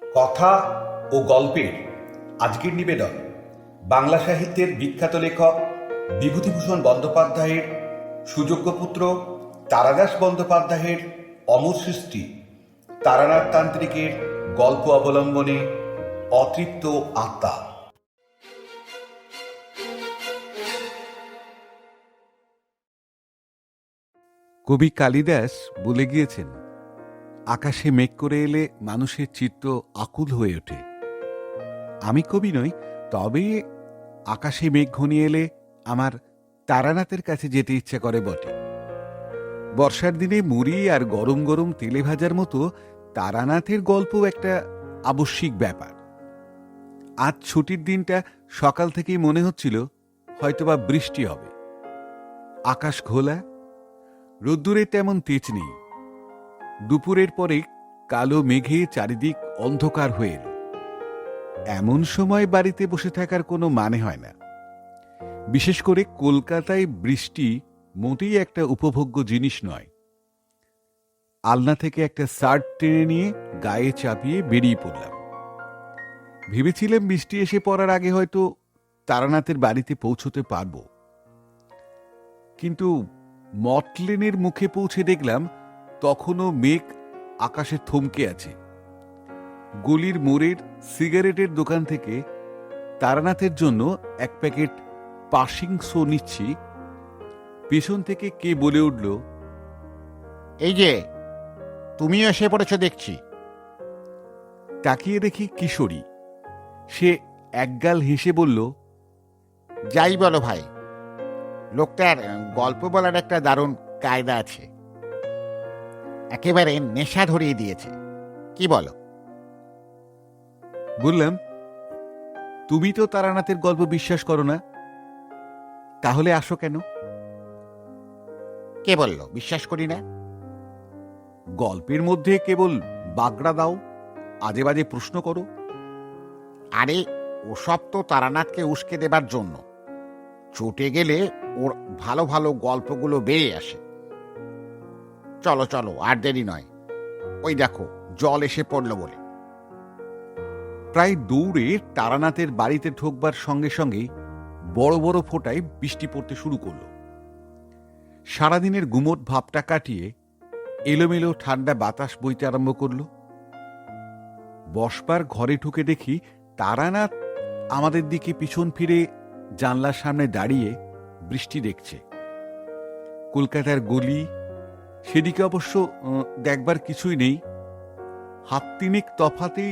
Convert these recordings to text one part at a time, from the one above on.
কথা ও গল্পের আজকের নিবেদন বাংলা সাহিত্যের বিখ্যাত লেখক বিভূতিভূষণ বন্দ্যোপাধ্যায়ের সুযোগ্য পুত্র তারাদাস বন্দ্যোপাধ্যায়ের অমর সৃষ্টি তারানাথ তান্ত্রিকের গল্প অবলম্বনে অতৃপ্ত আত্মা। কবি কালিদাস বলে গিয়েছেন, আকাশে মেঘ করে এলে মানুষের চিত্ত আকুল হয়ে ওঠে। আমি কবি নই, তবে আকাশে মেঘ ঘনিয়ে এলে আমার তারানাথের কাছে যেতে ইচ্ছে করে বটে। বর্ষার দিনে মুড়ি আর গরম গরম তেলে ভাজার মতো তারানাথের গল্প একটা আবশ্যিক ব্যাপার। আজ ছুটির দিনটা সকাল থেকেই মনে হচ্ছিল হয়তোবা বৃষ্টি হবে। আকাশ ঘোলা, রোদ্দুরে তেমন তেজ নেই। দুপুরের পরে কালো মেঘে চারিদিক অন্ধকার হয়ে এল। এমন সময় বাড়িতে বসে থাকার কোনো মানে হয় না। বিশেষ করে কলকাতায় বৃষ্টি মোটেই একটা উপভোগ্য জিনিস নয়। আলনা থেকে একটা শার্ট টেনে নিয়ে গায়ে চাপিয়ে বেরিয়ে পড়লাম। ভেবেছিলাম বৃষ্টি এসে পড়ার আগে হয়তো তারানাথের বাড়িতে পৌঁছতে পারব, কিন্তু মটলেনের মুখে পৌঁছে দেখলাম তখনও মেঘ আকাশে থমকে আছে। গলির মোড়ের সিগারেটের দোকান থেকে তারানাথের জন্য এক প্যাকেট পাসিং শো নিচ্ছি। পেছন থেকে কে বলে উঠল, এই যে, তুমিও এসে পড়েছ দেখছি। তাকিয়ে দেখি কিশোরী। সে একগাল হেসে বলল, যাই বলো ভাই, লোকটার গল্প বলার একটা দারুণ কায়দা আছে। একেবারে নেশা ধরিয়ে দিয়েছে, কি বলো? বললাম, তুমি তো তারানাথের গল্প বিশ্বাস করো না, তাহলে আসো কেন? কে বলল বিশ্বাস করি না? গল্পের মধ্যে কেবল বাগড়া দাও, আজে বাজে প্রশ্ন করো। আরে, ওসব তো তারানাথকে উস্কে দেবার জন্য। চটে গেলে ওর ভালো ভালো গল্পগুলো বেরিয়ে আসে। চলো চলো, আর দেরি নয়। ওই দেখো, জল এসে পড়ল বলে। প্রায় দৌড়ে তারানাথের বাড়িতে ঢোকবার সঙ্গে সঙ্গেই বড় বড় ফোঁটায় বৃষ্টি পড়তে শুরু করল। সারাদিনের গুমোট ভাবটা কাটিয়ে এলোমেলো ঠান্ডা বাতাস বইতে আরম্ভ করল। বসবার ঘরে ঢুকে দেখি তারানাথ আমাদের দিকে পিছন ফিরে জানলার সামনে দাঁড়িয়ে বৃষ্টি দেখছে। কলকাতার গলি, সেদিকে অবশ্য দেখবার কিছুই নেই। হাত তিনেক তফাতেই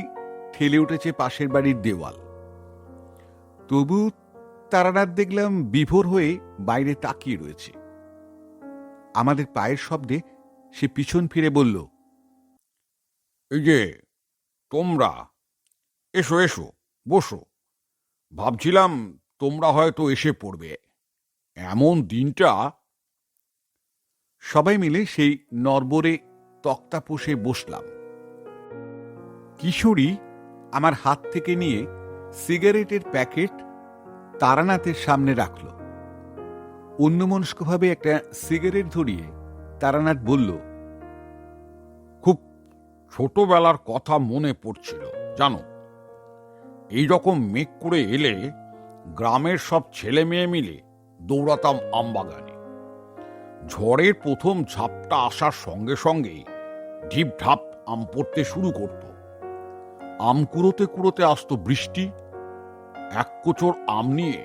ঠেলে উঠেছে পাশের বাড়ির দেওয়াল। তবু তারানাথ দেখলাম বিভোর হয়ে বাইরে তাকিয়ে রয়েছে। আমাদের পায়ের শব্দে সে পিছন ফিরে বলল, এই যে তোমরা, এসো এসো, বসো। ভাবছিলাম তোমরা হয়তো এসে পড়বে। এমন দিনটা। সবাই মিলে সেই নরবরে তক্তা পুষে বসলাম। কিশোরী আমার হাত থেকে নিয়ে সিগারেটের প্যাকেট তারানাথের সামনে রাখল। অন্যমনস্কভাবে একটা সিগারেট ধরিয়ে তারানাথ বলল, খুব ছোটবেলার কথা মনে পড়ছিল জানো। এই রকম মেঘ করে এলে গ্রামের সব ছেলে মেয়ে মিলে দৌড়াতাম আমবাগানে। ঝড়ের প্রথম ঝাপটা আসার সঙ্গে সঙ্গে ঢিপ ঢাপ আম পড়তে শুরু করত। আম কুড়োতে কুড়োতে আসতো বৃষ্টি। এক কোচর আম নিয়ে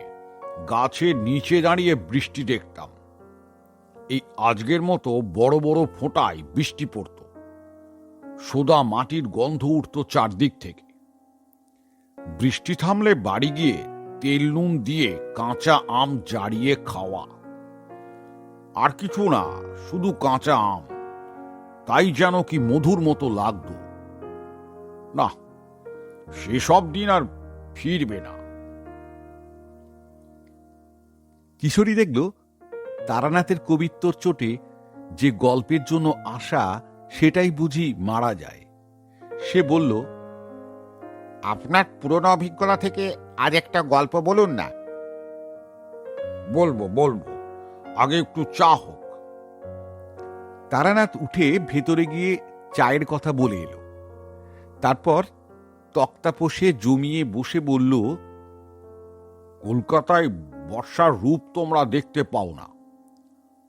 গাছের নিচে দাঁড়িয়ে বৃষ্টি দেখতাম। এই আজকের মতো বড় বড় ফোঁটায় বৃষ্টি পড়ত। সোদা মাটির গন্ধ উঠত চারদিক থেকে। বৃষ্টি থামলে বাড়ি গিয়ে তেল নুন দিয়ে কাঁচা আম জারিয়ে খাওয়া। আর কিছু না, শুধু কাঁচা আম। তাই যেন কি মধুর মতো লাগতো। না, সেসব দিন আর ফিরবে না। কিশোরী দেখল তারানাথের কবিত্বর চোটে যে গল্পের জন্য আশা সেটাই বুঝি মারা যায়। সে বলল, আপনার পুরনো অভিজ্ঞতা থেকে আজ একটা গল্প বলুন না। বলবো বলবো, আগে একটু চা হোক। তারানাথ উঠে ভেতরে গিয়ে চায়ের কথা বলে এলো। তারপর তক্তাপোষে জমিয়ে বসে বলল, কলকাতায় বর্ষার রূপ তোমরা দেখতে পাও না।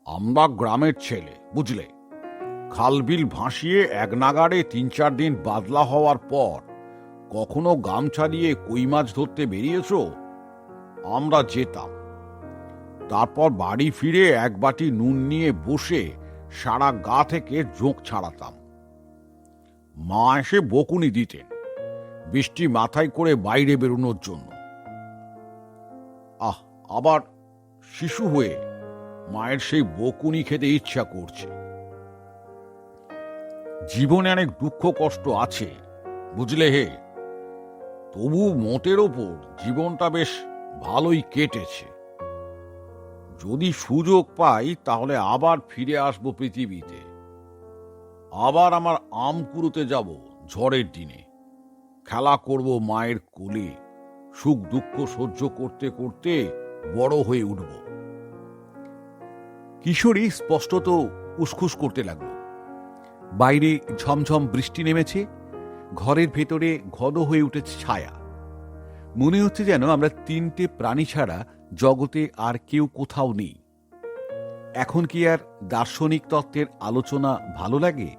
আমরা গ্রামের ছেলে, বুঝলে। খালবিল ভাসিয়ে এক নাগাড়ে ৩-৪ দিন বাদলা হওয়ার পর কখনো গামছা দিয়ে কই মাছ ধরতে বেরিয়েছ? আমরা যেতাম। তারপর বাড়ি ফিরে এক বাটি নুন নিয়ে বসে সারা গা থেকে জোঁক ছাড়াতাম। মা এসে বকুনি দিতেন বৃষ্টি মাথায় করে বাইরে বেরোনোর জন্য। আবার শিশু হয়ে মায়ের সেই বকুনি খেতে ইচ্ছা করছে। জীবনে অনেক দুঃখ কষ্ট আছে, বুঝলে হে। তবু মোটের ওপর জীবনটা বেশ ভালোই কেটেছে। যদি সুযোগ পাই তাহলে আবার ফিরে আসব পৃথিবীতে। আবার আমার আম কুড়োতে যাব ঝড়ের দিনে, খেলা করব মায়ের কোলে, সুখ দুঃখ সহ্য করতে করতে বড় হয়ে উঠব। কিশোরী স্পষ্টত উসখুস করতে লাগলো। বাইরে ঝমঝম বৃষ্টি নেমেছে, ঘরের ভেতরে ঘন হয়ে উঠেছে ছায়া। মনে হচ্ছে যেন আমরা 3টে প্রাণী ছাড়া জগতে আর কেউ কোথাও নেই। এখন কি আর দার্শনিক তত্ত্বের আলোচনা ভালো লাগে?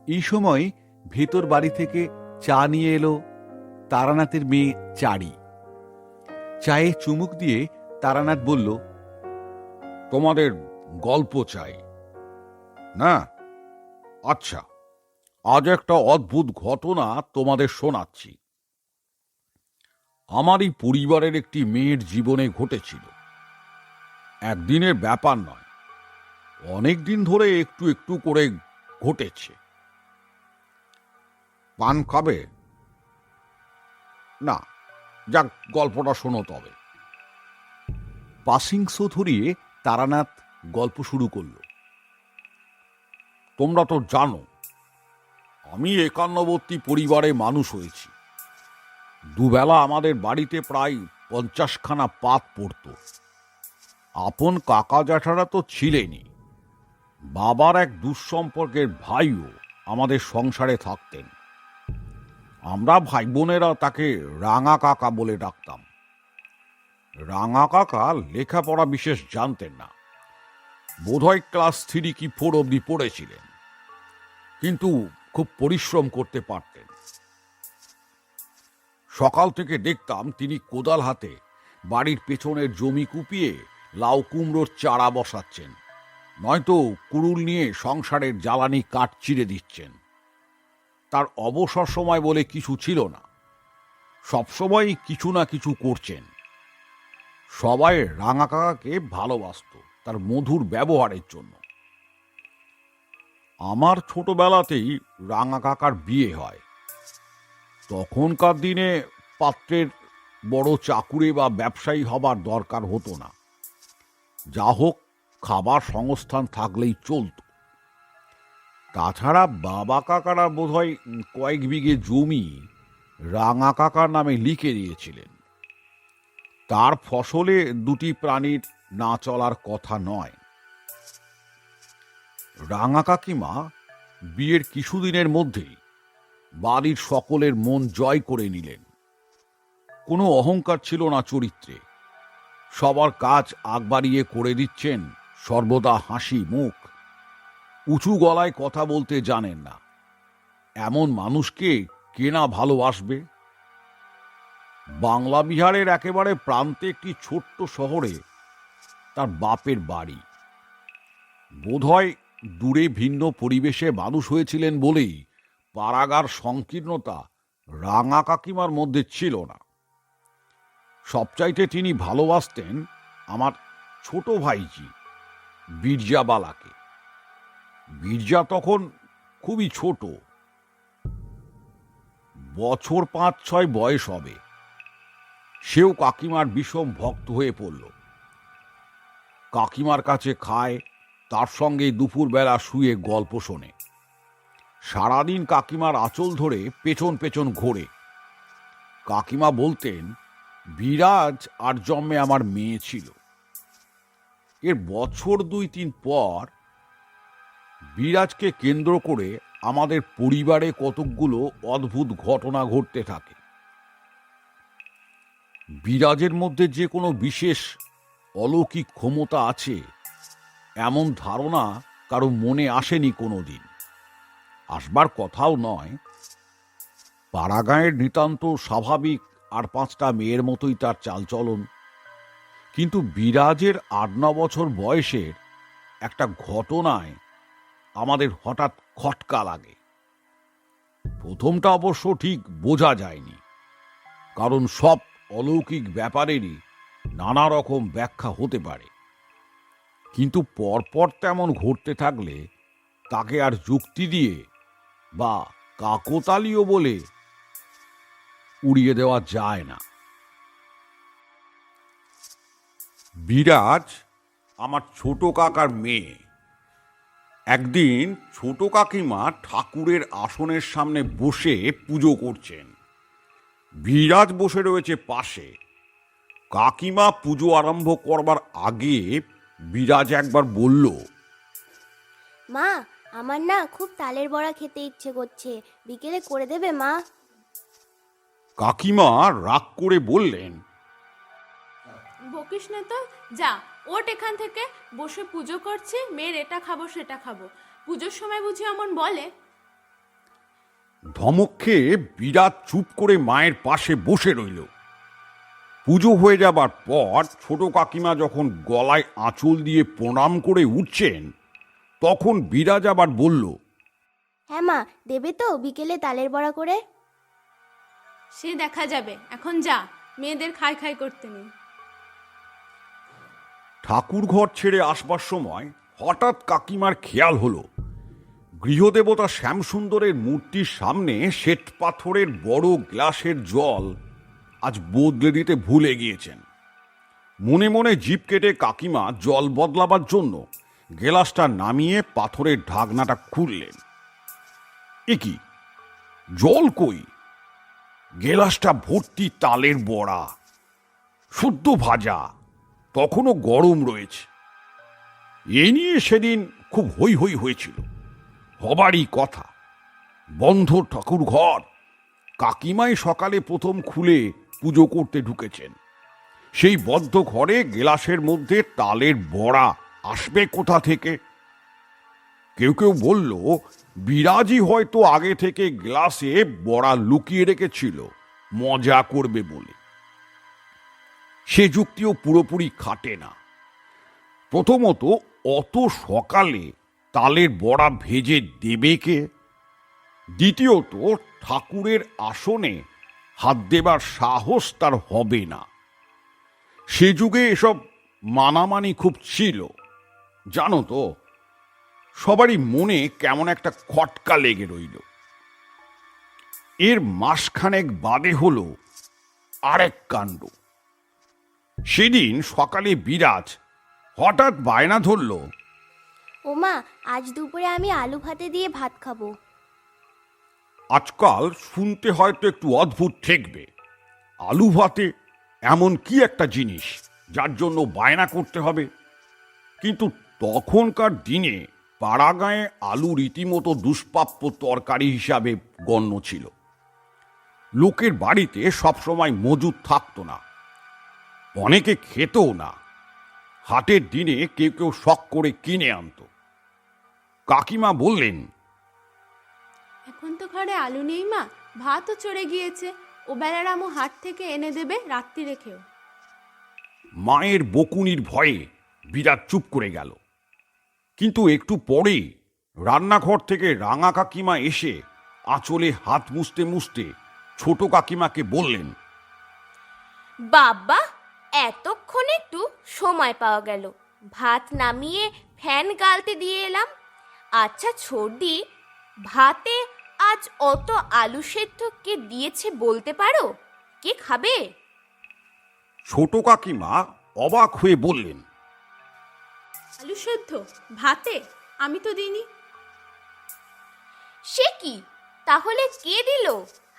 এই সময় ভেতর বাড়ি থেকে চা নিয়ে এলো তারানাথের মেয়ে চারি। চায়ে চুমুক দিয়ে তারানাথ বলল, তোমাদের গল্প চাই না? আচ্ছা, আজ একটা অদ্ভুত ঘটনা তোমাদের শোনাচ্ছি। আমারই পরিবারের একটি মেয়ের জীবনে ঘটেছিল। একদিনের ব্যাপার নয়, অনেক দিন ধরে একটু একটু করে ঘটেছে। পান খাবে? না, যাক, গল্পটা শোনো তবে। পাসিং শো ধরিয়ে তারানাথ গল্প শুরু করল। তোমরা তো জানো আমি একান্নবর্তী পরিবারে মানুষ হয়েছি। দুবেলা আমাদের বাড়িতে প্রায় 50খানা পাত পড়ত। আপন কাকা জ্যাঠারা তো ছিলেনই, বাবার এক দুঃসম্পর্কের ভাইও আমাদের সংসারে থাকতেন। আমরা ভাই বোনেরা তাকে রাঙা কাকা বলে ডাকতাম। রাঙা কাকা লেখাপড়া বিশেষ জানতেন না, বোধহয় ক্লাস 3 কি 4 অবধি পড়েছিলেন, কিন্তু খুব পরিশ্রম করতে পারতেন। সকাল থেকে দেখতাম তিনি কোদাল হাতে বাড়ির পেছনের জমি কুপিয়ে লাউ কুমড়োর চারা বসাচ্ছেন, নয়তো কুড়ুল নিয়ে সংসারের জ্বালানি কাঠ চিরে দিচ্ছেন। তার অবসর সময় বলে কিছু ছিল না, সবসময় কিছু না কিছু করছেন। সবাই রাঙা কাকাকে ভালোবাসত তার মধুর ব্যবহারের জন্য। আমার ছোটবেলাতেই রাঙা কাকার বিয়ে হয়। তখনকার দিনে পাত্রের বড় চাকুরে বা ব্যবসায়ী হবার দরকার হতো না, যা হোক খাবার সংস্থান থাকলেই চলত। তাছাড়া বাবা কাকারা বোধহয় কয়েক বিঘে জমি রাঙা কাকার নামে লিখে দিয়েছিলেন। তার ফসলে 2টি প্রাণীর না চলার কথা নয়। রাঙা কাকিমা বিয়ের কিছুদিনের মধ্যেই বাড়ির সকলের মন জয় করে নিলেন। কোনো অহংকার ছিল না চরিত্রে, সবার কাজ আগবাড়িয়ে করে দিচ্ছেন, সর্বদা হাসি মুখ। উঁচু গলায় কথা বলতে জানেন না, এমন মানুষকে কে না ভালোবাসবে? বাংলা বিহারের একেবারে প্রান্তে একটি ছোট্ট শহরে তার বাপের বাড়ি। বোধহয় দূরে ভিন্ন পরিবেশে মানুষ হয়েছিলেন বলেই পাড়াগার সংকীর্ণতা রাঙা কাকিমার মধ্যে ছিল না। সবচাইতে তিনি ভালোবাসতেন আমার ছোট ভাইজি বীরজাবালাকে। বীরজা তখন খুবই ছোট, বছর 5-6 বয়স হবে। সেও কাকিমার বিষম ভক্ত হয়ে পড়ল। কাকিমার কাছে খায়, তার সঙ্গে দুপুরবেলা শুয়ে গল্প শোনে। সারাদিন কাকিমার আঁচল ধরে পেছন পেছন ঘোরে। কাকিমা বলতেন, বিরাজ আর জন্মে আমার মেয়ে ছিল। এর বছর 2-3 পর বিরাজকে কেন্দ্র করে আমাদের পরিবারে কতকগুলো অদ্ভুত ঘটনা ঘটতে থাকে। বিরাজের মধ্যে যে কোনো বিশেষ অলৌকিক ক্ষমতা আছে এমন ধারণা কারো মনে আসেনি কোনোদিন, আসবার কথাও নয়। পাড়াগাঁয়ের নিতান্ত স্বাভাবিক আর 5টা মেয়ের মতোই তার চালচলন। কিন্তু বিরাজের 8-9 বছর বয়সের একটা ঘটনায় আমাদের হঠাৎ খটকা লাগে। প্রথমটা অবশ্য ঠিক বোঝা যায়নি, কারণ সব অলৌকিক ব্যাপারেরই নানা রকম ব্যাখ্যা হতে পারে। কিন্তু পরপর তেমন ঘটতে থাকলে তাকে আর যুক্তি দিয়ে বা কাকতালীয় বলে উড়িয়ে দেওয়া যায় না। বিরাজ আমার ছোট কাকার মেয়ে। একদিন ছোট কাকিমা ঠাকুরের আসনের সামনে বসে পুজো করছেন। বিরাজ বসে রয়েছে পাশে। কাকিমা পুজো আরম্ভ করবার আগে বিরাজ একবার বলল, মা, আমার না খুব তালের বড়া খেতে ইচ্ছে করছে, বিকেলে করে দেবে মা? কাকিমা রাগ করে বললেন, বকিস না তো, যা ওঠ এখান থেকে। বসে পুজো করছি, মেয়ের এটা খাবো সেটা খাবো, পুজোর সময় বুঝি এমন বলে? ধমক খেয়ে বিরাট চুপ করে মায়ের পাশে বসে রইল। পুজো হয়ে যাবার পর ছোট কাকিমা যখন গলায় আঁচল দিয়ে প্রণাম করে উঠছেন, তখন বিরাজ আবার বলল, হ্যাঁ মা, দেবে তো বিকেলে তালের বড়া করে? সে দেখা যাবে, এখন যা, মেয়েদের খাই খাই করতে নেই। ঠাকুর ঘর ছেড়ে আসবার সময় হঠাৎ কাকিমার খেয়াল হলো গৃহদেবতা শ্যামসুন্দরের মূর্তির সামনে শ্বেত পাথরের বড় গ্লাসের জল আজ বদলে দিতে ভুলে গিয়েছেন। মনে মনে জিভ কেটে কাকিমা জল বদলাবার জন্য গ্লাসটা নামিয়ে পাথরের ঢাকনাটা খুললেন। এ কি, জল কই? গ্লাসটা ভর্তি তালের বড়া, শুদ্ধ ভাজা, তখনও গরম রয়েছে। এ নিয়ে সেদিন খুব হৈ হৈ হয়েছিল। হবারই কথা, বন্ধ ঠাকুর ঘর। কাকিমাই সকালে প্রথম খুলে পুজো করতে ঢুকেছেন। সেই বদ্ধ ঘরে গ্লাসের মধ্যে তালের বড়া আসবে কোথা থেকে? কেউ কেউ বলল বিরাজই হয়তো আগে থেকে গ্লাসে বড়া লুকিয়ে রেখেছিল মজা করবে বলে। সে যুক্তিও পুরোপুরি খাটে না। প্রথমত, অত সকালে তালের বড়া ভেজে দেবে কে? দ্বিতীয়ত, ঠাকুরের আসনে হাত দেবার সাহস তার হবে না। সে যুগে এসব মানামানি খুব ছিল, জানো তো। সবারই মনে কেমন একটা খটকা লেগে রইল। এর মাসখানেক বাদে হলো আরেক কাণ্ড। সেদিন সকালে বিরাজ হঠাৎ বায়না ধরল, ও মা, আজ দুপুরে আমি আলু ভাতে দিয়ে ভাত খাবো। আজকাল শুনতে হয়তো একটু অদ্ভুত ঠেকবে, আলু ভাতে এমন কি একটা জিনিস যার জন্য বায়না করতে হবে? কিন্তু তখনকার দিনে পাড়াগাঁয়ে আলু রীতিমতো দুষ্প্রাপ্য তরকারি হিসাবে গণ্য ছিল। লোকের বাড়িতে সবসময় মজুদ থাকতো না, অনেকে খেতেও না। হাটের দিনে কেউ কেউ শখ করে কিনে আনত। কাকিমা বললেন, এখন তো ঘরে আলু নেই মা, ভাতও চড়ে গিয়েছে, ও বেলার আমু হাট থেকে এনে দেবে রাত্রি রেখেও। মায়ের বকুনির ভয়ে বিরাট চুপ করে গেল। কিন্তু একটু পরেই রান্নাঘর থেকে রাঙা কাকিমা এসে আঁচলে হাত মুছতে মুছতে ছোট কাকিমাকে বললেন, বাবা, এতক্ষণ একটু সময় পাওয়া গেল, ভাত নামিয়ে ফ্যান গালতে দিয়ে এলাম। আচ্ছা ছোড়দি, ভাতে আজ অত আলু সেদ্ধ কে দিয়েছে বলতে পারো? কে খাবে? ছোট কাকিমা অবাক হয়ে বললেন, আলু সেদ্ধ ভাতে? আমি তো দিইনি। সে কি, তাহলে কে দিল?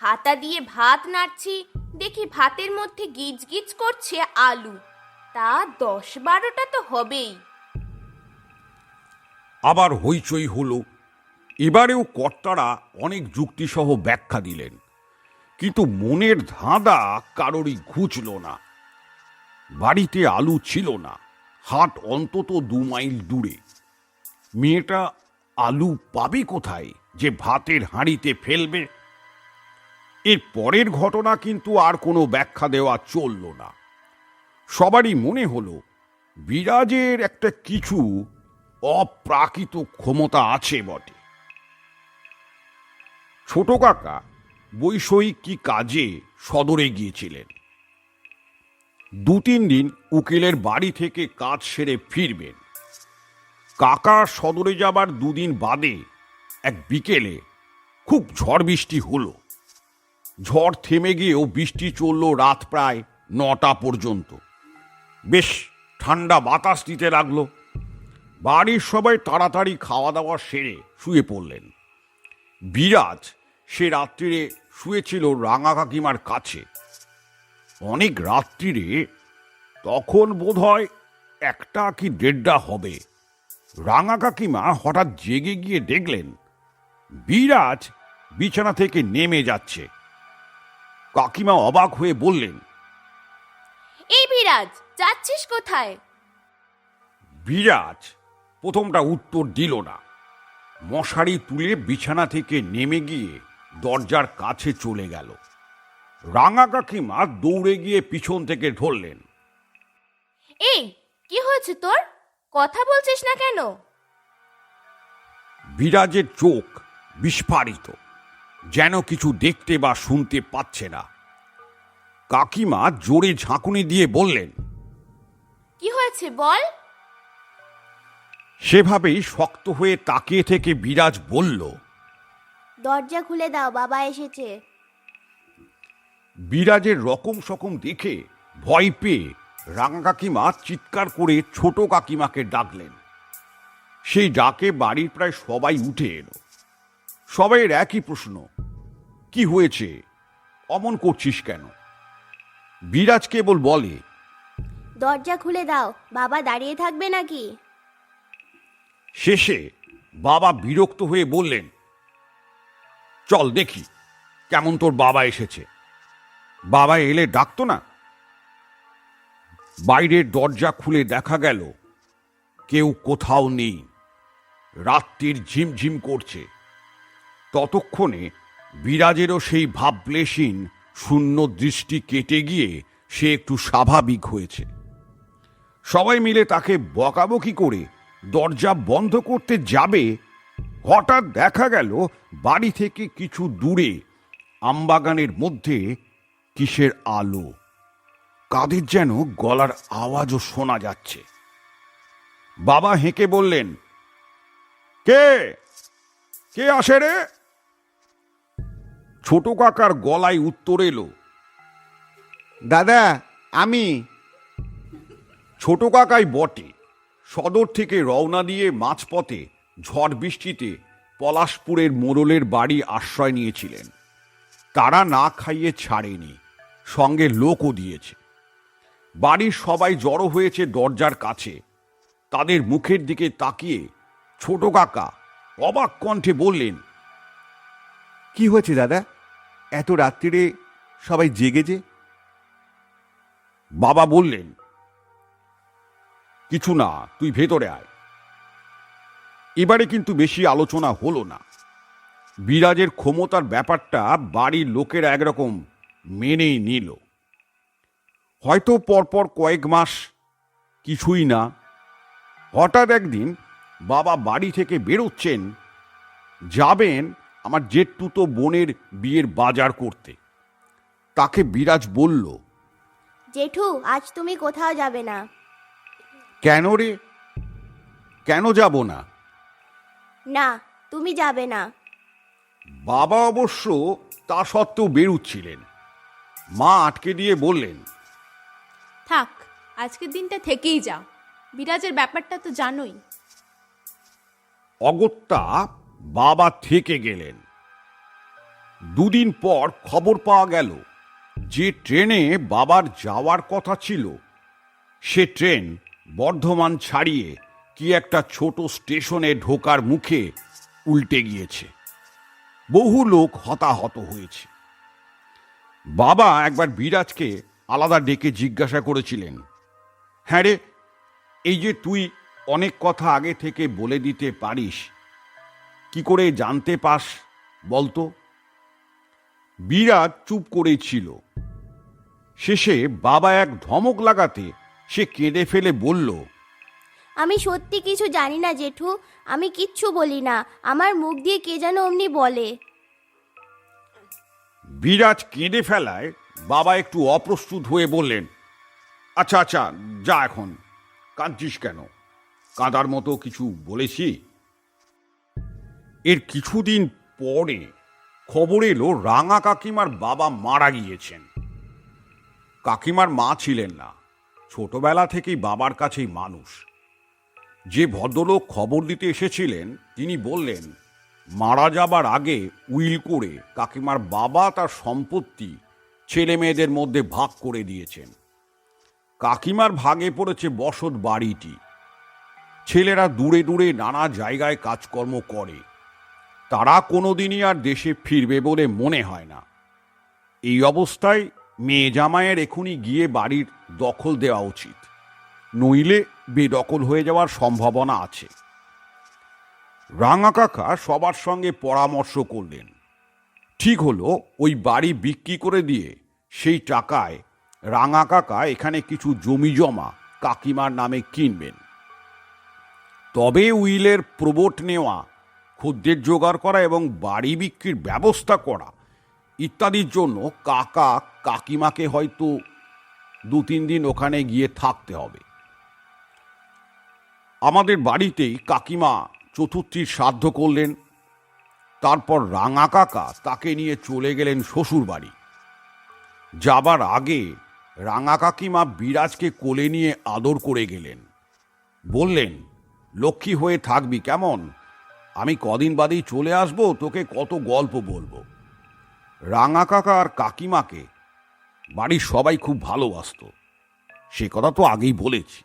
হাতা দিয়ে ভাত নাড়ছি, দেখি ভাতের মধ্যে গিজ গিজ করছে আলু, তা 10-12টা তো হবেই। আবার হইচই হলো। এবারেও কর্তারা অনেক যুক্তিসহ ব্যাখ্যা দিলেন, কিন্তু মনের ধাঁধা কারোরই ঘুচল না। বাড়িতে আলু ছিল না, হাট অন্তত 2 মাইল দূরে। মেয়েটা আলু পাবে কোথায় যে ভাতের হাঁড়িতে ফেলবে? এর পরের ঘটনা কিন্তু আর কোনো ব্যাখ্যা দেওয়া চলল না। সবারই মনে হলো বিরাজের একটা কিছু অপ্রাকৃত ক্ষমতা আছে বটে। ছোট কাকা বৈষয়িক কি কাজে সদরে গিয়েছিলেন। 2-3 দিন উকিলের বাড়ি থেকে কাজ সেরে ফিরবেন। কাকা সদরে যাবার 2 দিন বাদে এক বিকেলে খুব ঝড় বৃষ্টি হলো। ঝড় থেমে গিয়েও বৃষ্টি চলল রাত প্রায় 9টা পর্যন্ত। বেশ ঠান্ডা বাতাস দিতে লাগলো। বাড়ির সবাই তাড়াতাড়ি খাওয়া দাওয়া সেরে শুয়ে পড়লেন। বিরাজ সে রাত্রিরে শুয়েছিল রাঙা কাকিমার কাছে। অনেক রাত্রিরে, তখন বোধ হয় 1টা কি 1:30 হবে, রাঙা কাকিমা হঠাৎ জেগে গিয়ে দেখলেন বিরাজ বিছানা থেকে নেমে যাচ্ছে। কাকিমা অবাক হয়ে বললেন, এই বিরাজ, যাচ্ছিস কোথায়? বিরাজ প্রথমটা উত্তর দিল না। মশারি তুলে বিছানা থেকে নেমে গিয়ে দরজার কাছে চলে গেল। রাঙা কাকিমা দৌড়ে গিয়ে পিছন থেকে ধরলেন। এই, কি হয়েছে তোর? কথা বলছিস না কেন? বিরাজের চোখ বিস্ফারিত, যেন কিছু দেখতে বা শুনতে পাচ্ছে না। কাকিমা জোরে ঝাঁকুনি দিয়ে বললেন, কি হয়েছে বল। সেভাবেই শক্ত হয়ে তাকিয়ে থেকে বিরাজ বলল, দরজা খুলে দাও, বাবা এসেছে। বিরাজের রকম সকম দেখে ভয় পেয়ে রাঙা কাকিমা চিৎকার করে ছোট কাকিমাকে ডাকলেন। সেই ডাকে বাড়ির প্রায় সবাই উঠে এলো। সবাইয়ের একই প্রশ্ন, কি হয়েছে, অমন করছিস কেন? বিরাজ কেবল বলে, দরজা খুলে দাও, বাবা দাঁড়িয়ে থাকবে নাকি? শেষে বাবা বিরক্ত হয়ে বললেন, চল দেখি কেমন তোর বাবা এসেছে। বাবা এলে ডাকতো না? বাইরের দরজা খুলে দেখা গেল কেউ কোথাও নেই। রাত্রির ঝিমঝিম করছে। ততক্ষণে বিরাজেরও সেই ভাবলেশীন শূন্য দৃষ্টি কেটে গিয়ে সে একটু স্বাভাবিক হয়েছে। সবাই মিলে তাকে বকাবকি করে দরজা বন্ধ করতে যাবে, হঠাৎ দেখা গেল বাড়ি থেকে কিছু দূরে আমবাগানের মধ্যে কিসের আলো। কাদের যেন গলার আওয়াজও শোনা যাচ্ছে। বাবা হেঁকে বললেন, কে কে আসে রে? ছোট কাকার গলায় উত্তর এলো, দাদা, আমি। ছোট কাকাই বটে। সদর থেকে রওনা দিয়ে মাঝপথে ঝড় বৃষ্টিতে পলাশপুরের মোড়লের বাড়ি আশ্রয় নিয়েছিলেন। তারা না খাইয়ে ছাড়েনি, সঙ্গে লোকও দিয়েছে। বাড়ির সবাই জড়ো হয়েছে দরজার কাছে। তাদের মুখের দিকে তাকিয়ে ছোট কাকা অবাক কণ্ঠে বললেন, কি হয়েছে দাদা, এত রাত্রিরে সবাই জেগে যে? বাবা বললেন, কিছু না, তুই ভেতরে আয়। এবারে কিন্তু বেশি আলোচনা হলো না। বিরাজের ক্ষমতার ব্যাপারটা বাড়ির লোকেরা একরকম মেনেই নিল। হয়তো পরপর কয়েক মাস কিছুই না। হঠাৎ একদিন বাবা বাড়ি থেকে বেরোচ্ছেন, যাবেন আমার জেঠতুতো বোনের বিয়ের বাজার করতে। তাকে বিরাজ বলল, জেঠু, আজ তুমি কোথাও যাবে না। কেন রে? কেন যাব না? না, তুমি যাবে না। বাবা অবশ্য তা সত্ত্বেও বেরুচ্ছিলেন। মা আটকে দিয়ে বললেন, থাক, আজকের দিনটা থেকেই যাও, বিরাজের ব্যাপারটা তো জানোই। অগত্যা বাবা থেকে গেলেন। 2 দিন পর খবর পাওয়া গেল যে ট্রেনে বাবার যাওয়ার কথা ছিল, সে ট্রেন বর্ধমান ছাড়িয়ে কি একটা ছোট স্টেশনে ঢোকার মুখে উল্টে গিয়েছে, বহু লোক হতাহত হয়েছে। বাবা একবার বিরাজকে আলাদা ডেকে জিজ্ঞাসা করেছিলেন, হ্যাঁ রে, এই যে তুই অনেক কথা আগে থেকে বলে দিতে পারিস, কি করে জানতে পাস বলতো? বিরাজ চুপ করেই ছিল। শেষে বাবা এক ধমক লাগাতে সে কেঁদে ফেলে বলল, আমি সত্যি কিছু জানি না জেঠু, আমি কিচ্ছু বলি না, আমার মুখ দিয়ে কে যেন অমনি বলে। বিরাজ কেঁদে ফেলায় বাবা একটু অপ্রস্তুত হয়ে বললেন, আচ্ছা আচ্ছা, যা, এখন কাঁদছিস কেন? কাঁদার মতো কিছু বলেছি? এর কিছুদিন পরে খবর এলো রাঙা কাকিমার বাবা মারা গিয়েছেন। কাকিমার মা ছিলেন না, ছোটবেলা থেকেই বাবার কাছেই মানুষ। যে ভদ্রলোক খবর দিতে এসেছিলেন তিনি বললেন, মারা যাবার আগে উইল করে কাকিমার বাবা তার সম্পত্তি ছেলে মেয়েদের মধ্যে ভাগ করে দিয়েছেন। কাকিমার ভাগে পড়েছে বসত বাড়িটি। ছেলেরা দূরে দূরে নানা জায়গায় কাজকর্ম করে, তারা কোনোদিনই আর দেশে ফিরবে বলে মনে হয় না। এই অবস্থায় মেয়ে জামাইয়ের এখনই গিয়ে বাড়ির দখল দেওয়া উচিত, নইলে বেদখল হয়ে যাওয়ার সম্ভাবনা আছে। রাঙা কাকা সবার সঙ্গে পরামর্শ করলেন। ঠিক হলো ওই বাড়ি বিক্রি করে দিয়ে সেই টাকায় রাঙা কাকা এখানে কিছু জমি জমা কাকিমার নামে কিনবেন। তবে উইলের প্রবট নেওয়া, খদ্দের জোগাড় করা এবং বাড়ি বিক্রির ব্যবস্থা করা ইত্যাদির জন্য কাকা কাকিমাকে হয়তো 2-3 দিন ওখানে গিয়ে থাকতে হবে। আমাদের বাড়িতেই কাকিমা চতুর্থীর শ্রাদ্ধ করলেন। তারপর রাঙা কাকা তাকে নিয়ে চলে গেলেন শ্বশুর বাড়ি। যাবার আগে রাঙা কাকিমা বিরাজকে কোলে নিয়ে আদর করে গেলেন। বললেন, লক্ষ্মী হয়ে থাকবি কেমন, আমি কদিন বাদেই চলে আসবো, তোকে কত গল্প বলবো। রাঙা কাকা আর কাকিমাকে বাড়ির সবাই খুব ভালোবাসত, সে কথা তো আগেই বলেছি।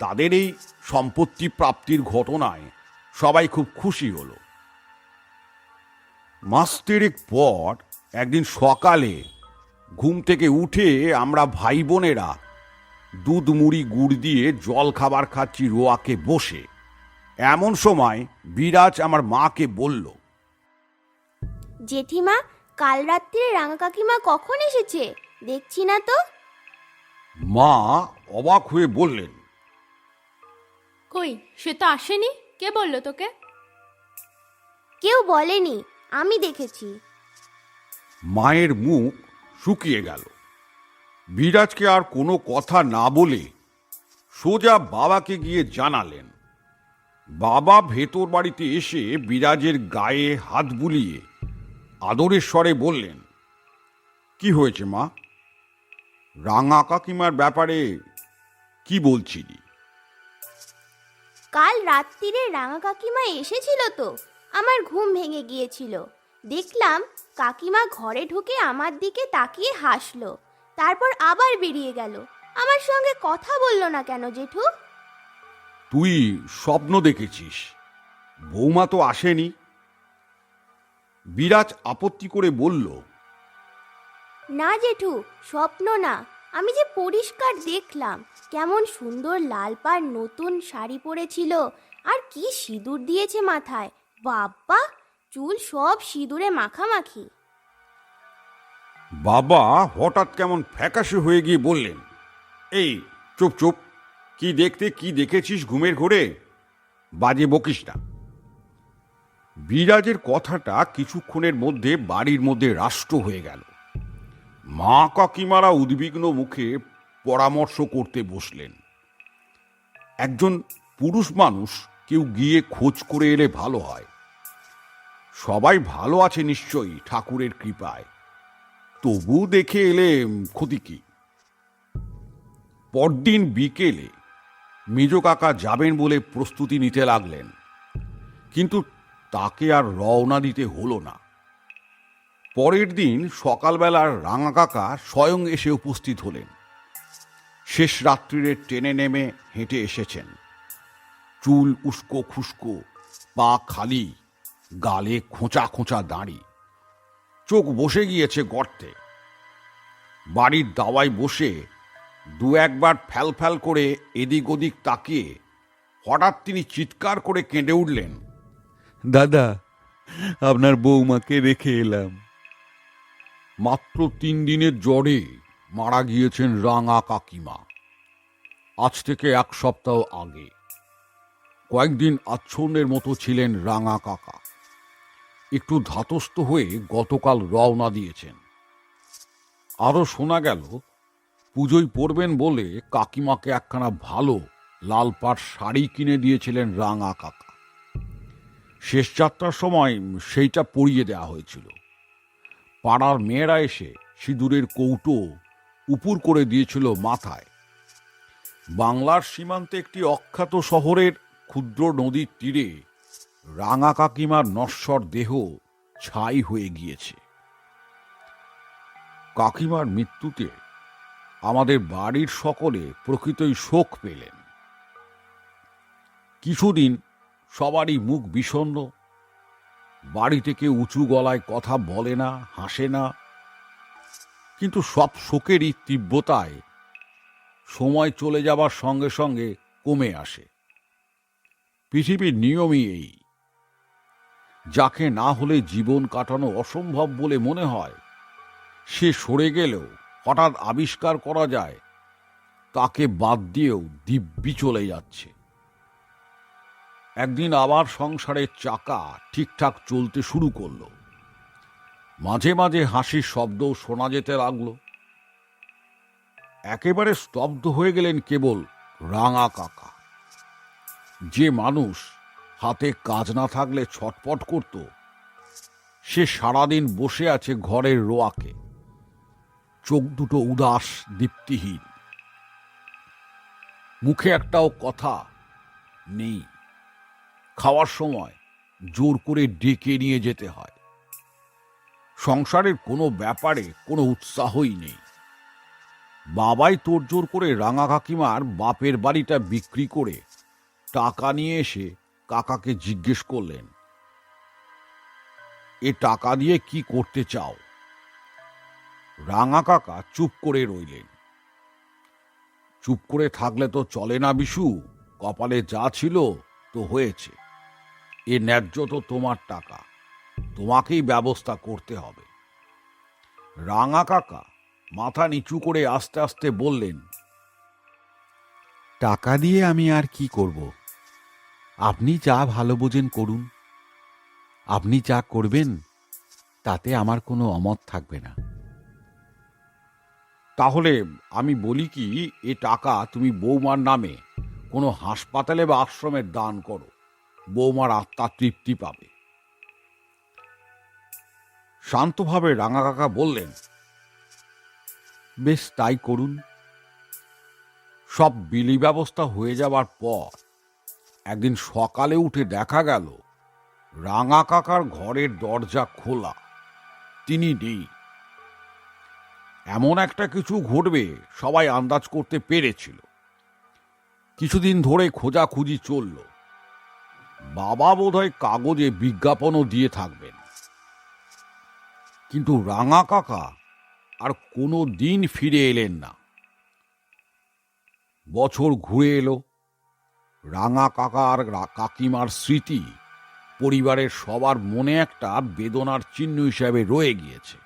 তাদের এই সম্পত্তি প্রাপ্তির ঘটনায় সবাই খুব খুশি হলো। মাস 3 পর একদিন সকালে ঘুম থেকে উঠে আমরা ভাই বোনেরা দুধ মুড়ি গুড় দিয়ে জল খাবার খাচ্ছি রোয়াকে বসে। এমন সময় বিরাজ আমার মাকে বলল, জেঠিমা, কাল রাত্রে রাঙা কাকিমা কখন এসেছে? দেখছি না তো। মা অবাক হয়ে বললেন, কই, সে তো আসেনি। কে বললো তোকে? কেউ বলেনি, আমি দেখেছি। মায়ের মুখ শুকিয়ে গেল। বিরাজকে আর কোনো কথা না বলে সোজা বাবাকে গিয়ে জানালেন। বাবা ভেতর বাড়িতে এসে বিরাজের গায়ে হাত বুলিয়ে আদরের স্বরে বললেন, কি হয়েছে মা? রাঙা কাকিমার ব্যাপারে কি বলছিলি? কাল রাত্রিরে রাঙা কাকিমা এসেছিল তো, আমার ঘুম ভেঙে গিয়েছিল। দেখলাম কাকিমা ঘরে ঢুকে আমার দিকে তাকিয়ে হাসলো, তারপর আবার বেরিয়ে গেল। আমার সঙ্গে কথা বলল না কেন জেঠু? তুই স্বপ্ন দেখেছিস, বৌমা তো আসেনি। বিরাজ আপত্তি করে বলল, না জেঠু, স্বপ্ন না, আমি যে পরিষ্কার দেখলাম। কেমন সুন্দর লাল পাড় নতুন শাড়ি পরেছিল, আর কি সিঁদুর দিয়েছে মাথায়, বাবা, চুল সব সিঁদুরে মাখামাখি। বাবা হঠাৎ কেমন ফ্যাকাশে হয়ে গিয়ে বললেন, এই চুপ চুপ, কি দেখতে কি দেখেছিস ঘুমের ঘোরে, বাজে বকিস না। বিরাজের কথাটা কিছুক্ষণের মধ্যে বাড়ির মধ্যে রাষ্ট্র হয়ে গেল। মা কাকিমারা উদ্বিগ্ন মুখে পরামর্শ করতে বসলেন। একজন পুরুষ মানুষ কেউ গিয়ে খোঁজ করে এলে ভালো হয়। সবাই ভালো আছে নিশ্চয়ই ঠাকুরের কৃপায়, তবু দেখে এলে ক্ষতি কি? পরদিন বিকেলে মেজ কাকা যাবেন বলে প্রস্তুতি নিতে লাগলেন, কিন্তু তাকে আর রওনা দিতে হলো না। পরের দিন সকালবেলার রাঙা কাকা স্বয়ং এসে উপস্থিত হলেন। শেষ রাত্রিরে ট্রেনে নেমে হেঁটে এসেছেন। চুল উস্কো খুস্কো, পা খালি, গালে খোঁচা খোঁচা দাড়ি, চোখ বসে গিয়েছে গর্তে। বাড়ির দাওয়ায় বসে দু একবার ফ্যাল ফ্যাল করে এদিক ওদিক তাকিয়ে হঠাৎ তিনি চিৎকার করে কেঁদে উঠলেন। দাদা, আপনার বৌমাকে রেখে এলাম। মাত্র 3 দিনের জ্বরে মারা গিয়েছেন রাঙা কাকিমা, আজ থেকে 1 সপ্তাহ আগে। কয়েকদিন আচ্ছন্নের মতো ছিলেন রাঙা কাকা। একটু ধাতস্থ হয়ে গতকাল রওনা দিয়েছেন। আরও শোনা গেল পুজোয় পরবেন বলে কাকিমাকে একখানা ভালো লাল পাড় শাড়ি কিনে দিয়েছিলেন রাঙা কাকা। শেষ যাত্রার সময় সেইটা পরিয়ে দেওয়া হয়েছিল। পাড়ার মেয়েরা এসে সিঁদুরের কৌটো উপুর করে দিয়েছিল মাথায়। বাংলার সীমান্তে একটি অখ্যাত শহরের ক্ষুদ্র নদীর তীরে রাঙা কাকিমার নশ্বর দেহ ছাই হয়ে গিয়েছে। কাকিমার মৃত্যুতে আমাদের বাড়ির সকলে প্রকৃতই শোক পেলেন। কিছুদিন সবারই মুখ বিষণ্ণ, বাড়ি থেকে উঁচু গলায় কথা বলে না, হাসে না। কিন্তু সব শোকেরই তীব্রতায় সময় চলে যাবার সঙ্গে সঙ্গে কমে আসে। পৃথিবীর নিয়মই এই, যাকে না হলে জীবন কাটানো অসম্ভব বলে মনে হয়, সে সরে গেলেও হঠাৎ আবিষ্কার করা যায় তাকে বাদ দিয়েও দিব্যি চলে যাচ্ছে। একদিন আবার সংসারের চাকা ঠিকঠাক চলতে শুরু করল। মাঝে মাঝে হাসির শব্দও শোনা যেতে লাগলো। একেবারে স্তব্ধ হয়ে গেলেন কেবল রাঙা কাকা। যে মানুষ হাতে কাজ না থাকলে ছটপট করত, সে সারাদিন বসে আছে ঘরের রোয়াকে, চোখ দুটো উদাস, দীপ্তিহীন। মুখে একটাও কথা নেই। খাওয়ার সময় জোর করে ডেকে নিয়ে যেতে হয়। সংসারের কোনো ব্যাপারে কোনো উৎসাহই নেই। বাবাই তোড়জোড় করে রাঙা কাকিমার বাপের বাড়িটা বিক্রি করে টাকা নিয়ে এসে কাকাকে জিজ্ঞেস করলেন, এ টাকা দিয়ে কি করতে চাও? রাঙা কাকা চুপ করে রইলেন। চুপ করে থাকলে তো চলে না বিশু, কপালে যা ছিল তো হয়েছে। এ ন্যায্য তো তোমার টাকা, তোমাকেই ব্যবস্থা করতে হবে। রাঙা কাকা মাথা নিচু করে আস্তে আস্তে বললেন, টাকা দিয়ে আমি আর কি করব? আপনি যা ভালো বোঝেন করুন। আপনি যা করবেন তাতে আমার কোনো অমত থাকবে না। তাহলে আমি বলি কি, এ টাকা তুমি বৌমার নামে কোনো হাসপাতালে বা আশ্রমের দান করো, বৌমার আত্মা তৃপ্তি পাবে। শান্তভাবে রাঙা কাকা বললেন, বেশ, তাই করুন। সব বিলি ব্যবস্থা হয়ে যাবার পর একদিন সকালে উঠে দেখা গেল রাঙা কাকার ঘরের দরজা খোলা, তিনি নেই। এমন একটা কিছু ঘটবে সবাই আন্দাজ করতে পেরেছিল। কিছুদিন ধরে খোঁজাখুঁজি চলল। বাবা বোধহয় কাগজে বিজ্ঞাপনও দিয়ে থাকবেন। কিন্তু রাঙা কাকা আর কোনো দিন ফিরে এলেন না। বছর ঘুরে এলো। রাঙা কাকা আর কাকিমার স্মৃতি পরিবারের সবার মনে একটা বেদনার চিহ্ন হিসাবে রয়ে গিয়েছে।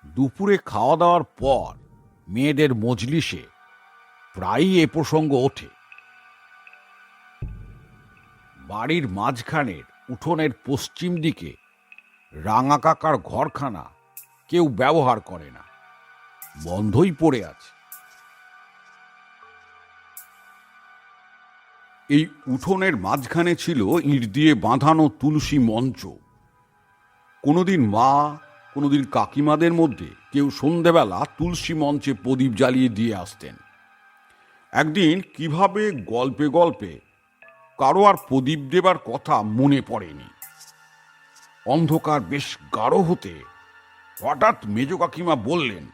দুপুরে খাওয়া দাওয়ার পর মেয়েদের মজলিসে প্রায়ই এ প্রসঙ্গ ওঠে। বাড়ির মাঝখানের উঠোনের পশ্চিম দিকে রাঙা কাকার ঘরখানা কেউ ব্যবহার করে না, বন্ধই পড়ে আছে। এই উঠোনের মাঝখানে ছিল ইঁট দিয়ে বাঁধানো তুলসী মঞ্চ। কোনোদিন মা, কোনোদিন কাকিমাদের মধ্যে কেউ সন্ধেবেলা তুলসী মঞ্চে প্রদীপ জ্বালিয়ে দিয়ে আসতেন। একদিন কিভাবে গল্পে গল্পে কারো আর প্রদীপ দেবার কথা মনে পড়েনি। অন্ধকার বেশ গাঢ় হতে হঠাৎ মেজ কাকিমা বললেন,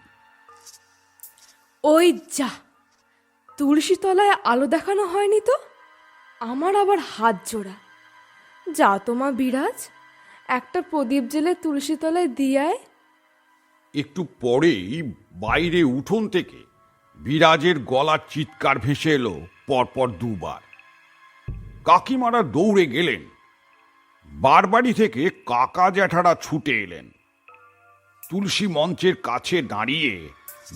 ওই যা, তুলসী তলায় আলো দেখানো হয়নি তো? আমার আবার হাত জোড়া। যা তো মা বিরাজ, একটা প্রদীপ জেলে তুলসী তলায় দিয়ায়। একটু পরেই বাইরে উঠোন থেকে বিরাজের গলার চিৎকার ভেসে এলো পরপর দুবার। কাকিমারা দৌড়ে গেলেন। বারবাড়ি থেকে কাকা জ্যাঠারা ছুটে এলেন। তুলসী মঞ্চের কাছে দাঁড়িয়ে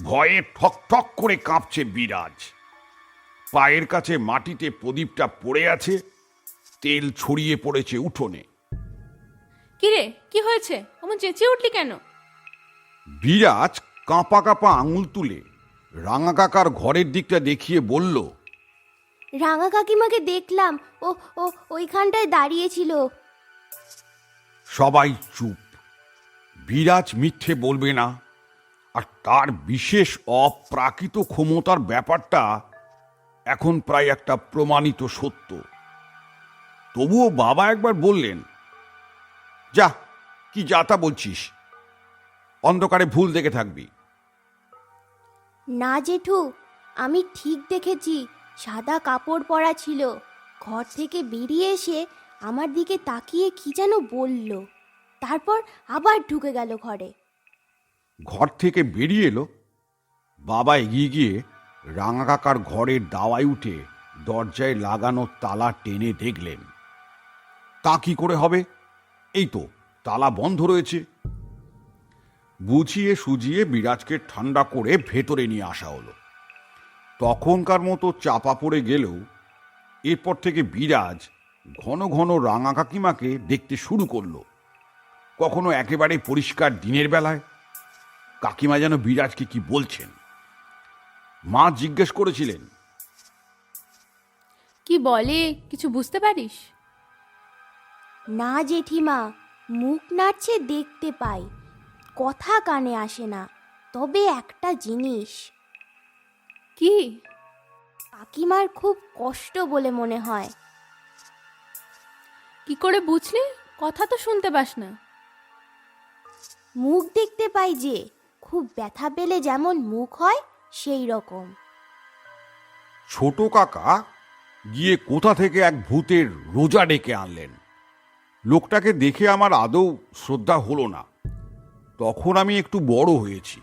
ভয়ে ঠক ঠক করে কাঁপছে বিরাজ। পায়ের কাছে মাটিতে প্রদীপটা পড়ে আছে, তেল ছড়িয়ে পড়েছে উঠোনে। কিরে, কি হয়েছে? অমন চেঁচিয়ে উঠলি কেন? বিরাজ কাঁপা কাঁপা আঙুল তুলে রাঙা কাকার ঘরের দিকটা দেখিয়ে বলল, রাঙা কাকিমাকে দেখলাম, ও ও ওইখানটায় দাঁড়িয়েছিল। সবাই চুপ। বিরাজ মিথ্যে বলবে না, আর তার বিশেষ অপ্রাকৃত ক্ষমতার ব্যাপারটা এখন প্রায় একটা প্রমাণিত সত্য। তবুও বাবা একবার বললেন, যা, কি যাতা বলছিস, অন্ধকারে ভুল দেখে থাকবি। না জেঠু, আমি ঠিক দেখেছি, সাদা কাপড় পরা ছিল। ঘর থেকে বেরিয়ে এসে আমার দিকে তাকিয়ে কি যেন বলল, তারপর আবার ঢুকে গেল ঘরে। ঘর থেকে বেরিয়ে এলো। বাবা এগিয়ে গিয়ে রাঙা কাকার ঘরের দাওয়ায় উঠে দরজায় লাগানো তালা টেনে দেখলেন। তা কি করে হবে, এই তো তালা বন্ধ রয়েছে। বুঝিয়ে সুজিয়ে বিরাজকে ঠান্ডা করে ভেতরে নিয়ে আসা হলো। তখনকার মতো চাপা পড়ে গেলেও এরপর থেকে বিরাজ ঘন ঘন রাঙা কাকিমাকে দেখতে শুরু করলো। কখনো একেবারে পরিষ্কার দিনের বেলায়। কাকিমা যেন বিরাজকে কি বলছেন। মা জিজ্ঞেস করেছিলেন, কি বলে কিছু বুঝতে পারিস? না জেঠিমা, মুখ নাড়ছে দেখতে পাই, কথা কানে আসে না। তবে একটা জিনিস, কি? কাকিমার খুব কষ্ট বলে মনে হয়। কি করে বুঝলি? কথা তো শুনতে পাস না। মুখ দেখতে পাই যে, খুব ব্যথা পেলে যেমন মুখ হয় সেই রকম। ছোট কাকা গিয়ে কোথা থেকে এক ভূতের রোজা ডেকে আনলেন। লোকটাকে দেখে আমার আদৌ শ্রদ্ধা হলো না। তখন আমি একটু বড় হয়েছি।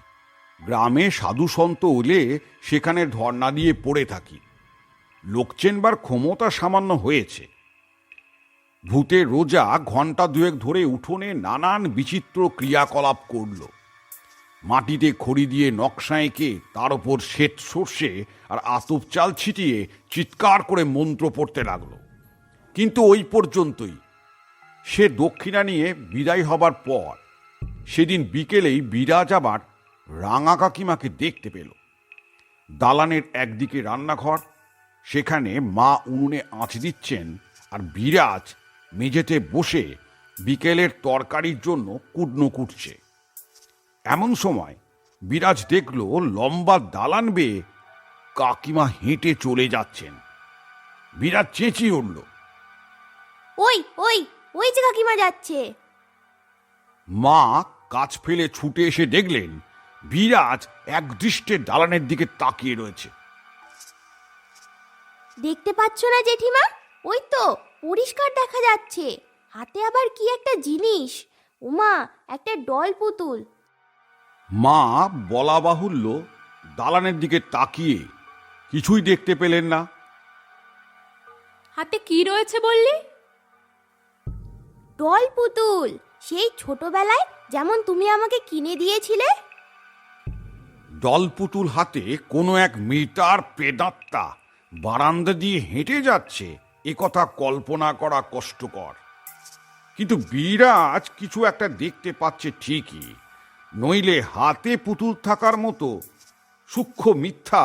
গ্রামে সাধু সন্ত হলে সেখানে ধর্ণা দিয়ে পড়ে থাকি। লোক চেনবার ক্ষমতা সামান্য হয়েছে। ভূতের রোজা ঘন্টা দুয়েক ধরে উঠোনে নানান বিচিত্র ক্রিয়াকলাপ করল। মাটিতে খড়ি দিয়ে নকশা এঁকে তার ওপর শ্বেত সর্ষে আর আতপ চাল ছিটিয়ে চিৎকার করে মন্ত্র পড়তে লাগলো। কিন্তু ওই পর্যন্তই। সে দক্ষিণা নিয়ে বিদায় হবার পর সেদিন বিকেলেই বিরাজ আবার রাঙা কাকিমাকে দেখতে পেল। দালানের একদিকে রান্নাঘর, সেখানে মা উনুনে আঁচ দিচ্ছেন, আর বিরাজ মেঝেতে বসে বিকেলের তরকারির জন্য কুটনো কুটছে। এমন সময় বিরাজ দেখল লম্বা দালান বেয়ে কাকিমা হেঁটে চলে যাচ্ছেন। বিরাজ চেঁচিয়ে উঠল, ওই ওই ওই যে কাকিমা যাচ্ছে। মা কাজ ফেলে ছুটে এসে দেখলেন বিরাজ একদৃষ্টে দালানের দিকে তাকিয়ে রয়েছে। দেখতে পাচ্ছ না জেঠিমা? ওই তো পরিষ্কার দেখা যাচ্ছে, হাতে আবার কি একটা জিনিস। ওমা, একটা ডল পুতুল। মা বলা বাহুল্য দালানের দিকে তাকিয়ে কিছুই দেখতে পেলেন না। হাতে কি রয়েছে বললি? ডল পুতুল, সেই ছোটবেলায় যেমন তুমি আমাকে কিনে দিয়েছিলে। দলপুতুল হাতে কোনো এক মেয়েটার প্রেতাত্মা বারান্দা দিয়ে হেঁটে যাচ্ছে, এ কথা কল্পনা করা কষ্টকর। কিন্তু বিরাজ কিছু একটা দেখতে পাচ্ছে ঠিকই, নইলে হাতে পুতুল থাকার মতো সূক্ষ্ম মিথ্যা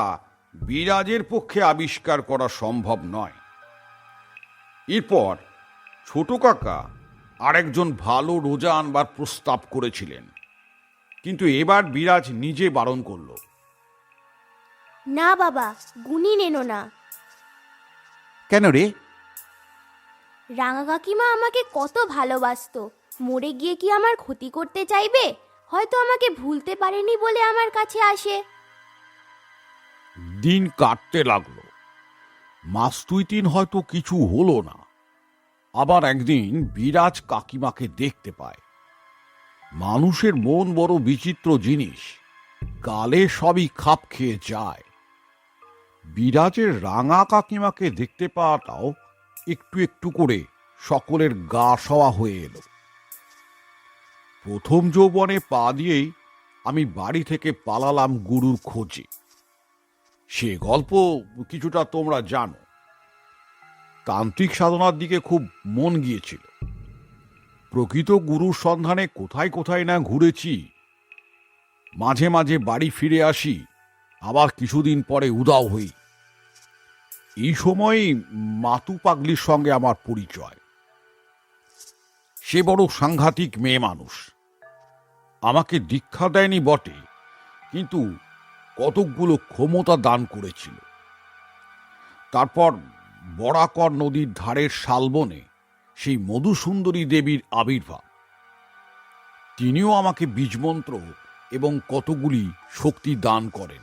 বিরাজের পক্ষে আবিষ্কার করা সম্ভব নয়। এরপর ছোট কাকা আরেকজন ভালো রোজা আনবার প্রস্তাব করেছিলেন, কিন্তু এবার বিরাজ নিজে বারণ করল। না বাবা, গুনি নেনো না। কেন রে? রাঙা কাকিমা আমাকে কত ভালোবাসতো, মরে গিয়ে কি আমার ক্ষতি করতে চাইবে? হয়তো আমাকে ভুলতে পারেনি বলে আমার কাছে আসে। দিন কাটতে লাগলো। মাস দুই তিন হয়তো কিছু হলো না। আবার একদিন বিরাজ কাকিমাকে দেখতে পায়। মানুষের মন বড় বিচিত্র জিনিস, কালে সবই খাপ খেয়ে যায়। বিরাজের রাঙা কাকিমাকে দেখতে পাওয়াটাও একটু একটু করে সকলের গা সওয়া হয়ে এলো। প্রথম যৌবনে পা দিয়েই আমি বাড়ি থেকে পালালাম গুরুর খোঁজে। সে গল্প কিছুটা তোমরা জানো। তান্ত্রিক সাধনার দিকে খুব মন গিয়েছিল। প্রকৃত গুরুর সন্ধানে কোথায় কোথায় না ঘুরেছি। মাঝে মাঝে বাড়ি ফিরে আসি, আবার কিছুদিন পরে উধাও হই। এই সময়ই মাতু পাগলির সঙ্গে আমার পরিচয়। সে বড় সাংঘাতিক মেয়ে মানুষ। আমাকে দীক্ষা দেয়নি বটে, কিন্তু কতকগুলো ক্ষমতা দান করেছিল। তারপর বরাকর নদীর ধারের শালবনে সেই মধুসুন্দরী দেবীর আবির্ভাব। তিনিও আমাকে বীজমন্ত্র এবং কতগুলি শক্তি দান করেন।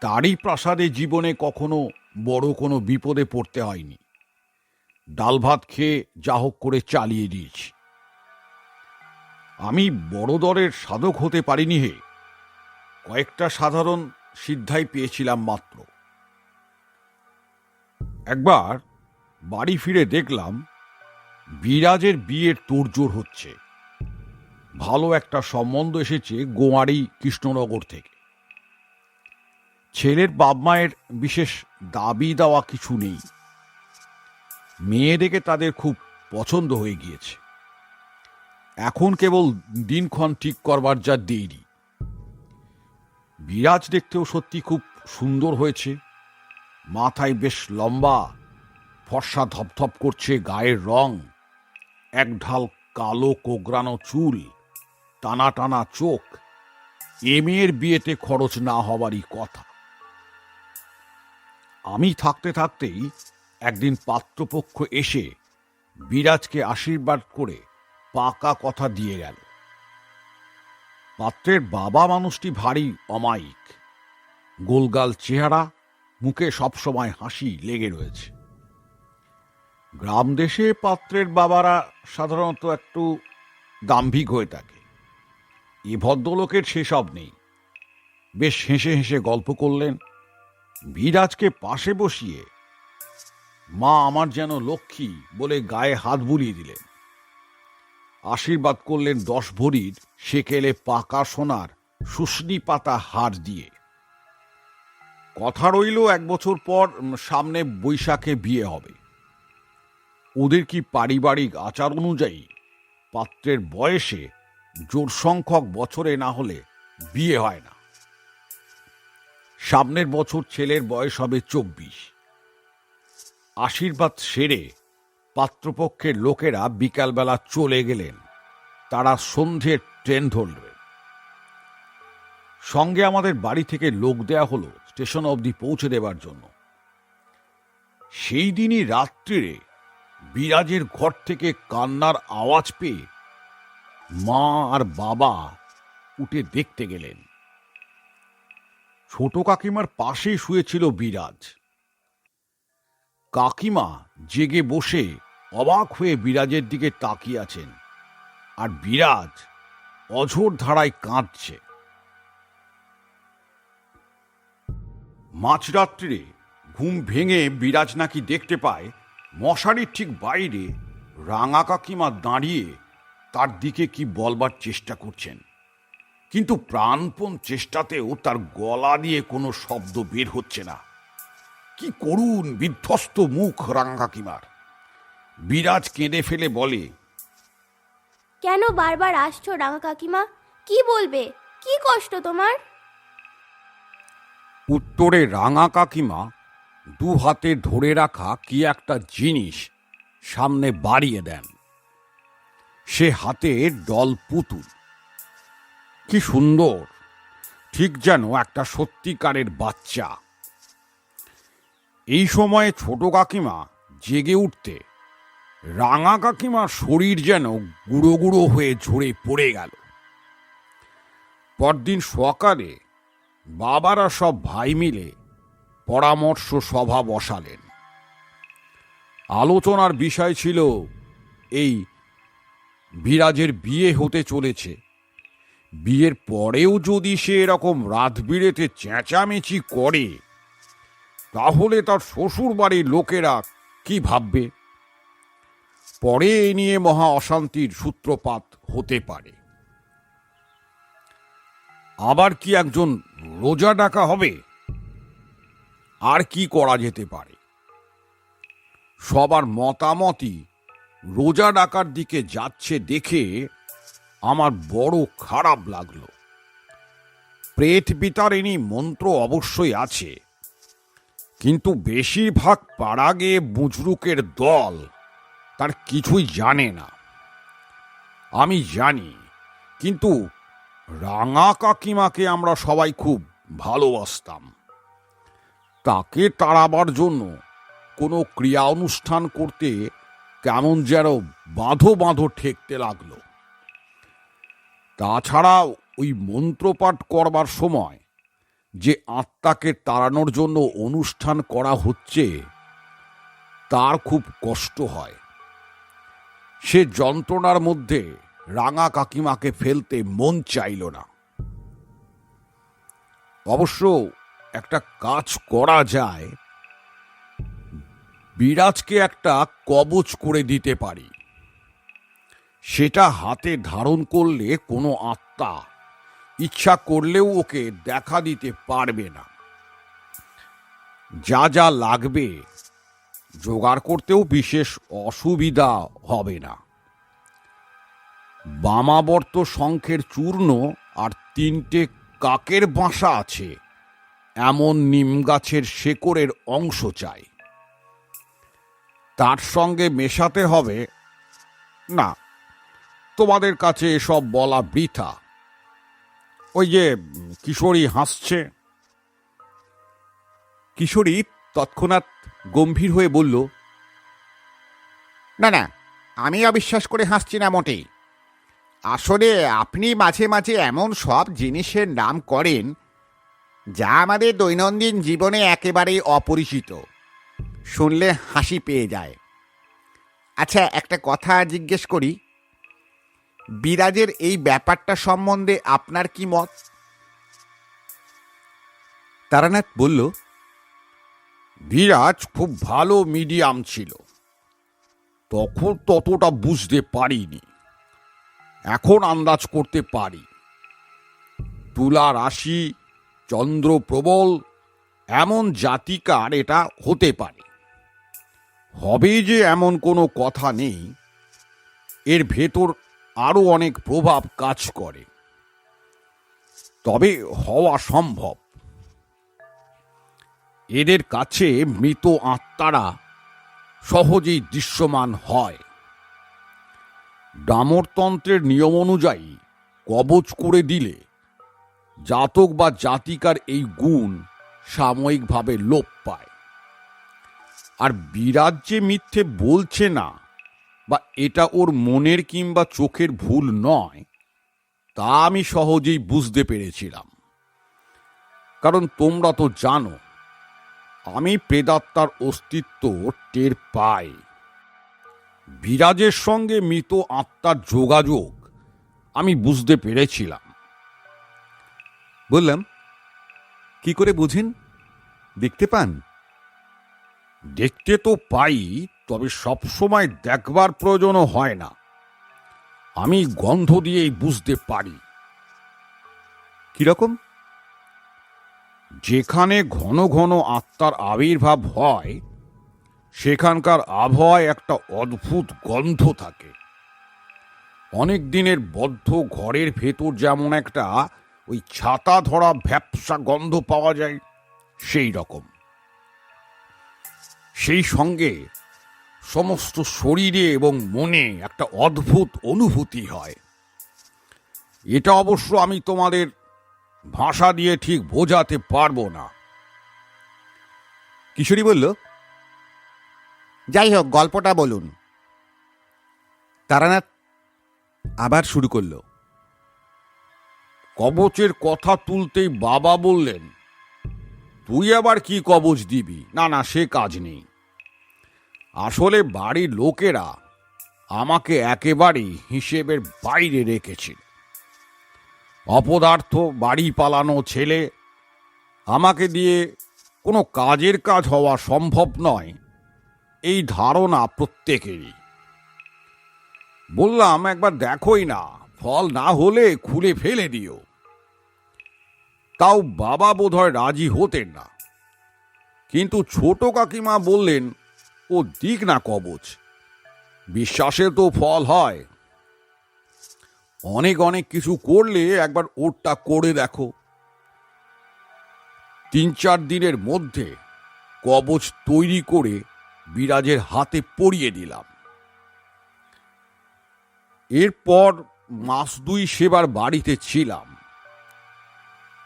তারই প্রাসাদে জীবনে কখনো বড় কোনো বিপদে পড়তে হয়নি। ডাল ভাত খেয়ে যা হোক করে চালিয়ে দিয়েছি। আমি বড় দরের সাধক হতে পারিনি হে, কয়েকটা সাধারণ সিদ্ধাই পেয়েছিলাম মাত্র। একবার বাড়ি ফিরে দেখলাম বিরাজের বিয়ের তোড়জোড় হচ্ছে। ভালো একটা সম্বন্ধ এসেছে গোয়াড়ি কৃষ্ণনগর থেকে। ছেলের বাপ মায়ের বিশেষ দাবি দেওয়া কিছু নেই। মেয়ে দেখে তাদের খুব পছন্দ হয়ে গিয়েছে। এখন কেবল দিনক্ষণ ঠিক করবার যা দেরি। বিরাজ দেখতেও সত্যি খুব সুন্দর হয়েছে। মাথায় বেশ লম্বা, ফর্সা ধপধপ করছে গায়ের রং, এক ঢাল কালো কোগরানো চুল, টানা টানা চোখ। এ মেয়ের বিয়েতে খরচ না হবারই কথা। আমি থাকতে থাকতেই একদিন পাত্রপক্ষ এসে বিরাজকে আশীর্বাদ করে পাকা কথা দিয়ে গেল। পাত্রের বাবা মানুষটি ভারী অমায়িক, গোলগাল চেহারা, মুখে সবসময় হাসি লেগে রয়েছে। গ্রাম দেশে পাত্রের বাবারা সাধারণত একটু দাম্ভিক হয়ে থাকে। এ ভদ্রলোকের সেসব নেই। বেশ হেসে হেসে গল্প করলেন। বিরাজকে পাশে বসিয়ে মা আমার যেন লক্ষ্মী বলে গায়ে হাত বুলিয়ে দিলেন। আশীর্বাদ করলেন 10 ভরির সেকেলে পাকা সোনার শুষ্নি পাতা হার দিয়ে। কথা রইল 1 বছর পর সামনে বৈশাখে বিয়ে হবে। ওদের কি পারিবারিক আচার অনুযায়ী পাত্রের বয়সে জোর সংখ্যক বছরে না হলে বিয়ে হয় না। সামনের বছর ছেলের বয়স হবে 24। আশীর্বাদ সেরে পাত্রপক্ষের লোকেরা বিকালবেলা চলে গেলেন। তারা সন্ধ্যের ট্রেন ধরলেন। সঙ্গে আমাদের বাড়ি থেকে লোক দেয়া হলো স্টেশন অবধি পৌঁছে দেবার জন্য। সেই দিনই রাত্রিরে বিরাজের ঘর থেকে কান্নার আওয়াজ পেয়ে মা আর বাবা উঠে দেখতে গেলেন। ছোট কাকিমার পাশেই শুয়েছিল বিরাজ। কাকিমা জেগে বসে অবাক হয়ে বিরাজের দিকে তাকিয়ে আছেন, আর বিরাজ অঝোর ধারায় কাঁদছে। মাঝরাত্রিরে ঘুম ভেঙে বিরাজ নাকি দেখতে পায় মশারির ঠিক বাইরে রাঙা কাকিমা দাঁড়িয়ে তার দিকে কি বলবার চেষ্টা করছেন, কিন্তু প্রাণপণ চেষ্টাতেও তার গলা দিয়ে কোনো শব্দ বের হচ্ছে না। কি করুণ বিধ্বস্ত মুখ রাঙা কাকিমার। বিরাজ কেঁদে ফেলে বলে, কেন বারবার আসছো রাঙা কাকিমা? কি বলবে? কি কষ্ট তোমার? উত্তরে রাঙা কাকিমা 2 হাতে ধরে রাখা কি একটা জিনিস সামনে বাড়িয়ে দেন। সে হাতে ডল পুতুল। কি সুন্দর, ঠিক যেন একটা সত্যিকারের বাচ্চা। এই সময়ে ছোট কাকিমা জেগে উঠতে রাঙা কাকিমার শরীর যেন গুঁড়ো গুঁড়ো হয়ে ঝরে পড়ে গেল। পরদিন সকালে বাবারা সব ভাই মিলে পরামর্শ সভা বসালেন। আলোচনার বিষয় ছিল এই বিরাজের বিয়ে হতে চলেছে, বিয়ের পরেও যদি সে এরকম রাত বিরেতে চেঁচামেচি করে তাহলে তার শ্বশুর বাড়ির লোকেরা কি ভাববে? পরে এ নিয়ে মহা অশান্তির সূত্রপাত হতে পারে। আবার কি একজন রোজা ডাকা হবে? আর কি করা যেতে পারে? সবার মতামতই রোজা ডাকার দিকে যাচ্ছে দেখে আমার বড় খারাপ লাগলো। প্রেত বিতারিণী মন্ত্র অবশ্যই আছে, কিন্তু বেশিরভাগ পাড়া গিয়ে বুজরুকের দল তার কিছুই জানে না। আমি জানি, কিন্তু রাঙা কাকিমাকে আমরা সবাই খুব ভালোবাসতাম। তাকে তাড়াবার জন্য কোনো ক্রিয়া অনুষ্ঠান করতে কেমন যেন বাঁধো বাঁধো ঠেকতে লাগলো। তাছাড়া ওই মন্ত্রপাঠ করবার সময় যে আত্মাকে তাড়ানোর জন্য অনুষ্ঠান করা হচ্ছে তার খুব কষ্ট হয়। সে যন্ত্রণার মধ্যে রাঙা কাকিমাকে ফেলতে মন চাইল না। অবশ্য একটা কাজ করা যায়, বিরাজকে একটা কবচ করে দিতে পারি। সেটা হাতে ধারণ করলে কোনো আত্মা ইচ্ছা করলেও ওকে দেখা দিতে পারবে না। যা যা লাগবে জোগাড় করতেও বিশেষ অসুবিধা হবে না। বামাবর্ত শঙ্খের চূর্ণ আর 3টে কাকের বাসা আছে এমন নিম গাছের শেকড়ের অংশ চাই। তার সঙ্গে মেশাতে হবে না, তোমাদের কাছে এসব বলা বৃথা। ওই যে কিশোরী হাসছে। কিশোরী তৎক্ষণাৎ গম্ভীর হয়ে বলল, না না, আমি অবিশ্বাস করে হাসছি না মোটেই। আসলে আপনি মাঝে মাঝে এমন সব জিনিসের নাম করেন যা আমাদের দৈনন্দিন জীবনে একেবারেই অপরিচিত, শুনলে হাসি পেয়ে যায়। আচ্ছা, একটা কথা জিজ্ঞেস করি, বিরাজের এই ব্যাপারটা সম্বন্ধে আপনার কি মত? তারানাথ বলল, বিরাজ খুব ভালো মিডিয়াম ছিল, তখন ততটা বুঝতে পারিনি, এখন আন্দাজ করতে পারি। তুলা রাশি, চন্দ্র প্রবল এমন জাতিকার এটা হতে পারে। হবে যে এমন কোনো কথা নেই, এর ভেতর আরো অনেক প্রভাব কাজ করে, তবে হওয়া সম্ভব। এদের কাছে মৃত আত্মারা সহজেই দৃশ্যমান হয়। ডামরতন্ত্রের নিয়ম অনুযায়ী কবচ করে দিলে জাতক বা জাতিকার এই গুণ সাময়িকভাবে লোপ পায়। আর বিরাজ যে মিথ্যে বলছে না বা এটা ওর মনের কিংবা চোখের ভুল নয়, তা আমি সহজেই বুঝতে পেরেছিলাম। কারণ তোমরা তো জানো আমি প্রেতাত্মার অস্তিত্ব টের পাই। বিরাজের সঙ্গে মৃত আত্মার যোগাযোগ আমি বুঝতে পেরেছিলাম। বললাম, কি করে বুঝেন? দেখতে পান? দেখতে তো পাই, তবে সবসময় দেখবার প্রয়োজনও হয় না। আমি গন্ধ দিয়েই বুঝতে পারি। কিরকম? যেখানে ঘন ঘন আত্মার আবির্ভাব হয় সেখানকার আবহাওয়ায় একটা অদ্ভুত গন্ধ থাকে। অনেক দিনের বদ্ধ ঘরের ভেতর যেমন একটা ওই ছাতা ধরা ভ্যাপসা গন্ধ পাওয়া যায়, সেই রকম। সেই সঙ্গে সমস্ত শরীরে এবং মনে একটা অদ্ভুত অনুভূতি হয়। এটা অবশ্য আমি তোমাদের ভাষা দিয়ে ঠিক বোঝাতে পারবো না। কিশোরী বলল, যাই হোক, গল্পটা বলুন। তারানাথ আবার শুরু করল, কবচের কথা তুলতেই বাবা বললেন, তুই আবার কি কবচ দিবি? না না, সে কাজ নেই। আসলে বাড়ির লোকেরা আমাকে একেবারেই হিসেবের বাইরে রেখেছিল। অপদার্থ বাড়ি পালানো ছেলে, আমাকে দিয়ে কোনো কাজের কাজ হওয়া সম্ভব নয়, এই ধারণা প্রত্যেকেরই। বললাম, একবার দেখোই না, ফল না হলে খুলে ফেলে দিও। তাও বাবা বোধহয় রাজি হতেন না, কিন্তু ছোট কাকিমা বললেন, ও দিক না কবচ, বিশ্বাসে তো ফল হয়। অনেক অনেক কিছু করলে একবার ওরটা করে দেখো। 3-4 দিনের মধ্যে কবচ তৈরি করে বিরাজের হাতে পরিয়ে দিলাম। এরপর মাস 2 সেবার বাড়িতে ছিলাম।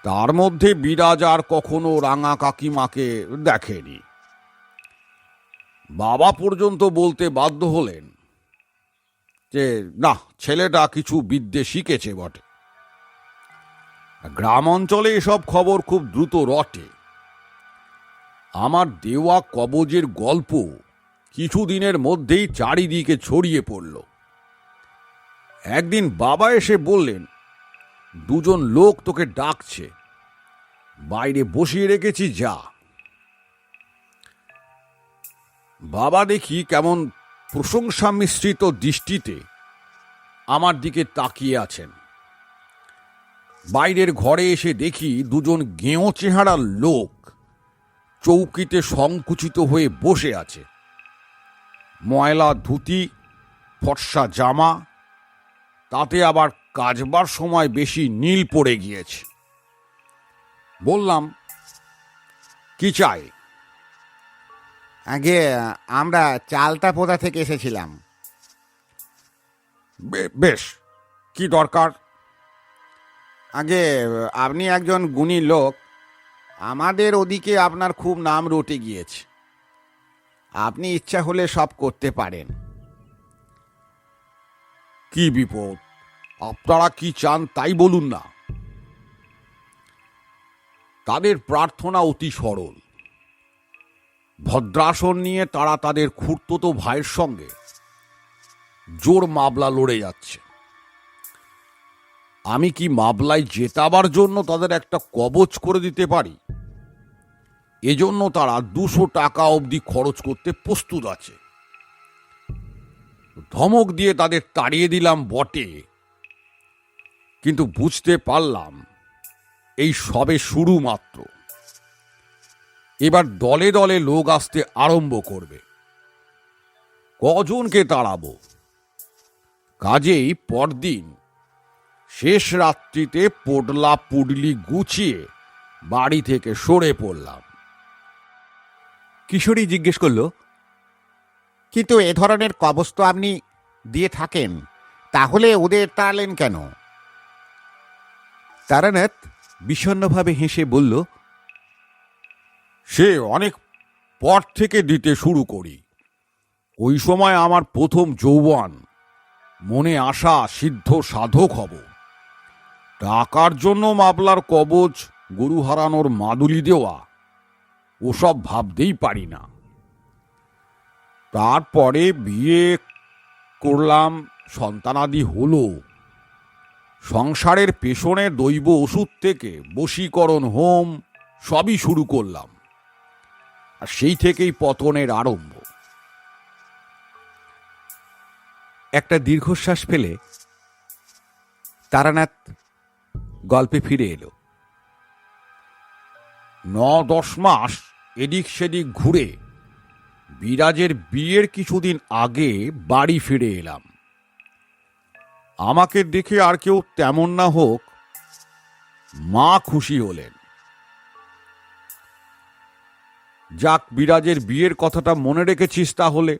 তার মধ্যে বিরাজ আর কখনো রাঙা কাকিমাকে দেখেনি। বাবা পর্যন্ত বলতে বাধ্য হলেন যে না, ছেলেটা কিছু বিদ্যে শিখেছে বটে। গ্রাম অঞ্চলে এসব খবর খুব দ্রুত রটে। আমার দেওয়া কবজের গল্প কিছুদিনের মধ্যেই চারিদিকে ছড়িয়ে পড়ল। একদিন বাবা এসে বললেন, 2 লোক তোকে ডাকছে, বাইরে বসিয়ে রেখেছি, যা। বাবা দেখি কেমন প্রশংসা মিশ্রিত দৃষ্টিতে আমার দিকে তাকিয়ে আছেন। বাইরের ঘরে এসে দেখি 2 গেঁয়ো চেহারার লোক চৌকিতে সংকুচিত হয়ে বসে আছে। ময়লা ধুতি, ফর্সা জামা, তাতে আবার কাচবার সময় বেশি নীল পড়ে গিয়েছে। বললাম, কি চাই? আগে আমরা চালতা পোতা থেকে এসেছিলাম। বেশ, কি দরকার? আগে আপনি একজন গুণী লোক, আমাদের ওদিকে আপনার খুব নাম রটে গিয়েছে। আপনি ইচ্ছা হলে সব করতে পারেন। কি বিপদ? আপনারা কি চান তাই বলুন না। তাদের প্রার্থনা অতি সরল। ভদ্রাসন নিয়ে তারা তাদের খুড়তুতো ভাইয়ের সঙ্গে জোর মামলা লড়ে যাচ্ছে। আমি কি মামলায় জেতাবার জন্য তাদের একটা কবচ করে দিতে পারি? এজন্য তারা 200 টাকা অবধি খরচ করতে প্রস্তুত আছে। ধমক দিয়ে তাদের তাড়িয়ে দিলাম বটে, কিন্তু বুঝতে পারলাম এই সবে শুরু মাত্র। এবার দলে দলে লোক আসতে আরম্ভ করবে। কজনকে তাড়াবো? কাজেই পরদিন শেষ রাত্রিতে পোডলা পুডলি গুছিয়ে বাড়ি থেকে সরে পড়লাম। কিশোরী জিজ্ঞেস করল, কিন্তু এ ধরনের কবচ তো আপনি দিয়ে থাকেন, তাহলে ওদের তাড়লেন কেন? তারানাথ বিষণ্ণভাবে হেসে বলল, সে অনেক পর থেকে দিতে শুরু করি। ওই সময় আমার প্রথম যৌবন, মনে আশা সিদ্ধ সাধক হব। টাকার জন্য মামলার কবচ, গরু হারানোর মাদুলি দেওয়া, ওসব ভাবতেই পারি না। তারপরে বিয়ে করলাম, সন্তানাদি হলো। সংসারের পেছনে দৈব ওষুধ থেকে বশীকরণ হোম সবই শুরু করলাম, আর সেই থেকেই পতনের আরম্ভ। একটা দীর্ঘশ্বাস ফেলে তারানাথ গল্পে ফিরে এলো। 9-10 মাস এদিক সেদিক ঘুরে বিরাজের বিয়ের কিছুদিন আগে বাড়ি ফিরে এলাম। আমাকে দেখে আর কেউ তেমন না হোক, মা খুশি হলেন। যাক, বিরাজের বিয়ের কথাটা মনে রেখেছিস, তাহলে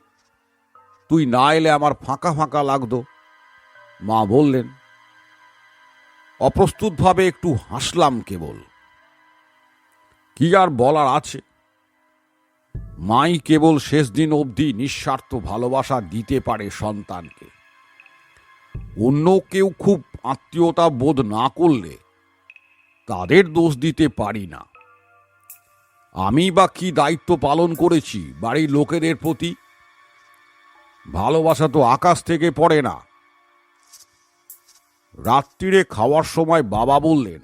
তুই না এলে আমার ফাঁকা ফাঁকা লাগতো, মা বললেন। অপ্রস্তুতভাবে একটু হাসলাম কেবল। কি আর বলার আছে? মাই কেবল শেষ দিন অবধি নিঃস্বার্থ ভালোবাসা দিতে পারে সন্তানকে। অন্য কেউ খুব আত্মীয়তা বোধ না করলে তাদের দোষ দিতে পারি না। আমি বা কি দায়িত্ব পালন করেছি বাড়ির লোকেদের প্রতি? ভালোবাসা তো আকাশ থেকে পড়ে না। রাত্রিরে খাওয়ার সময় বাবা বললেন,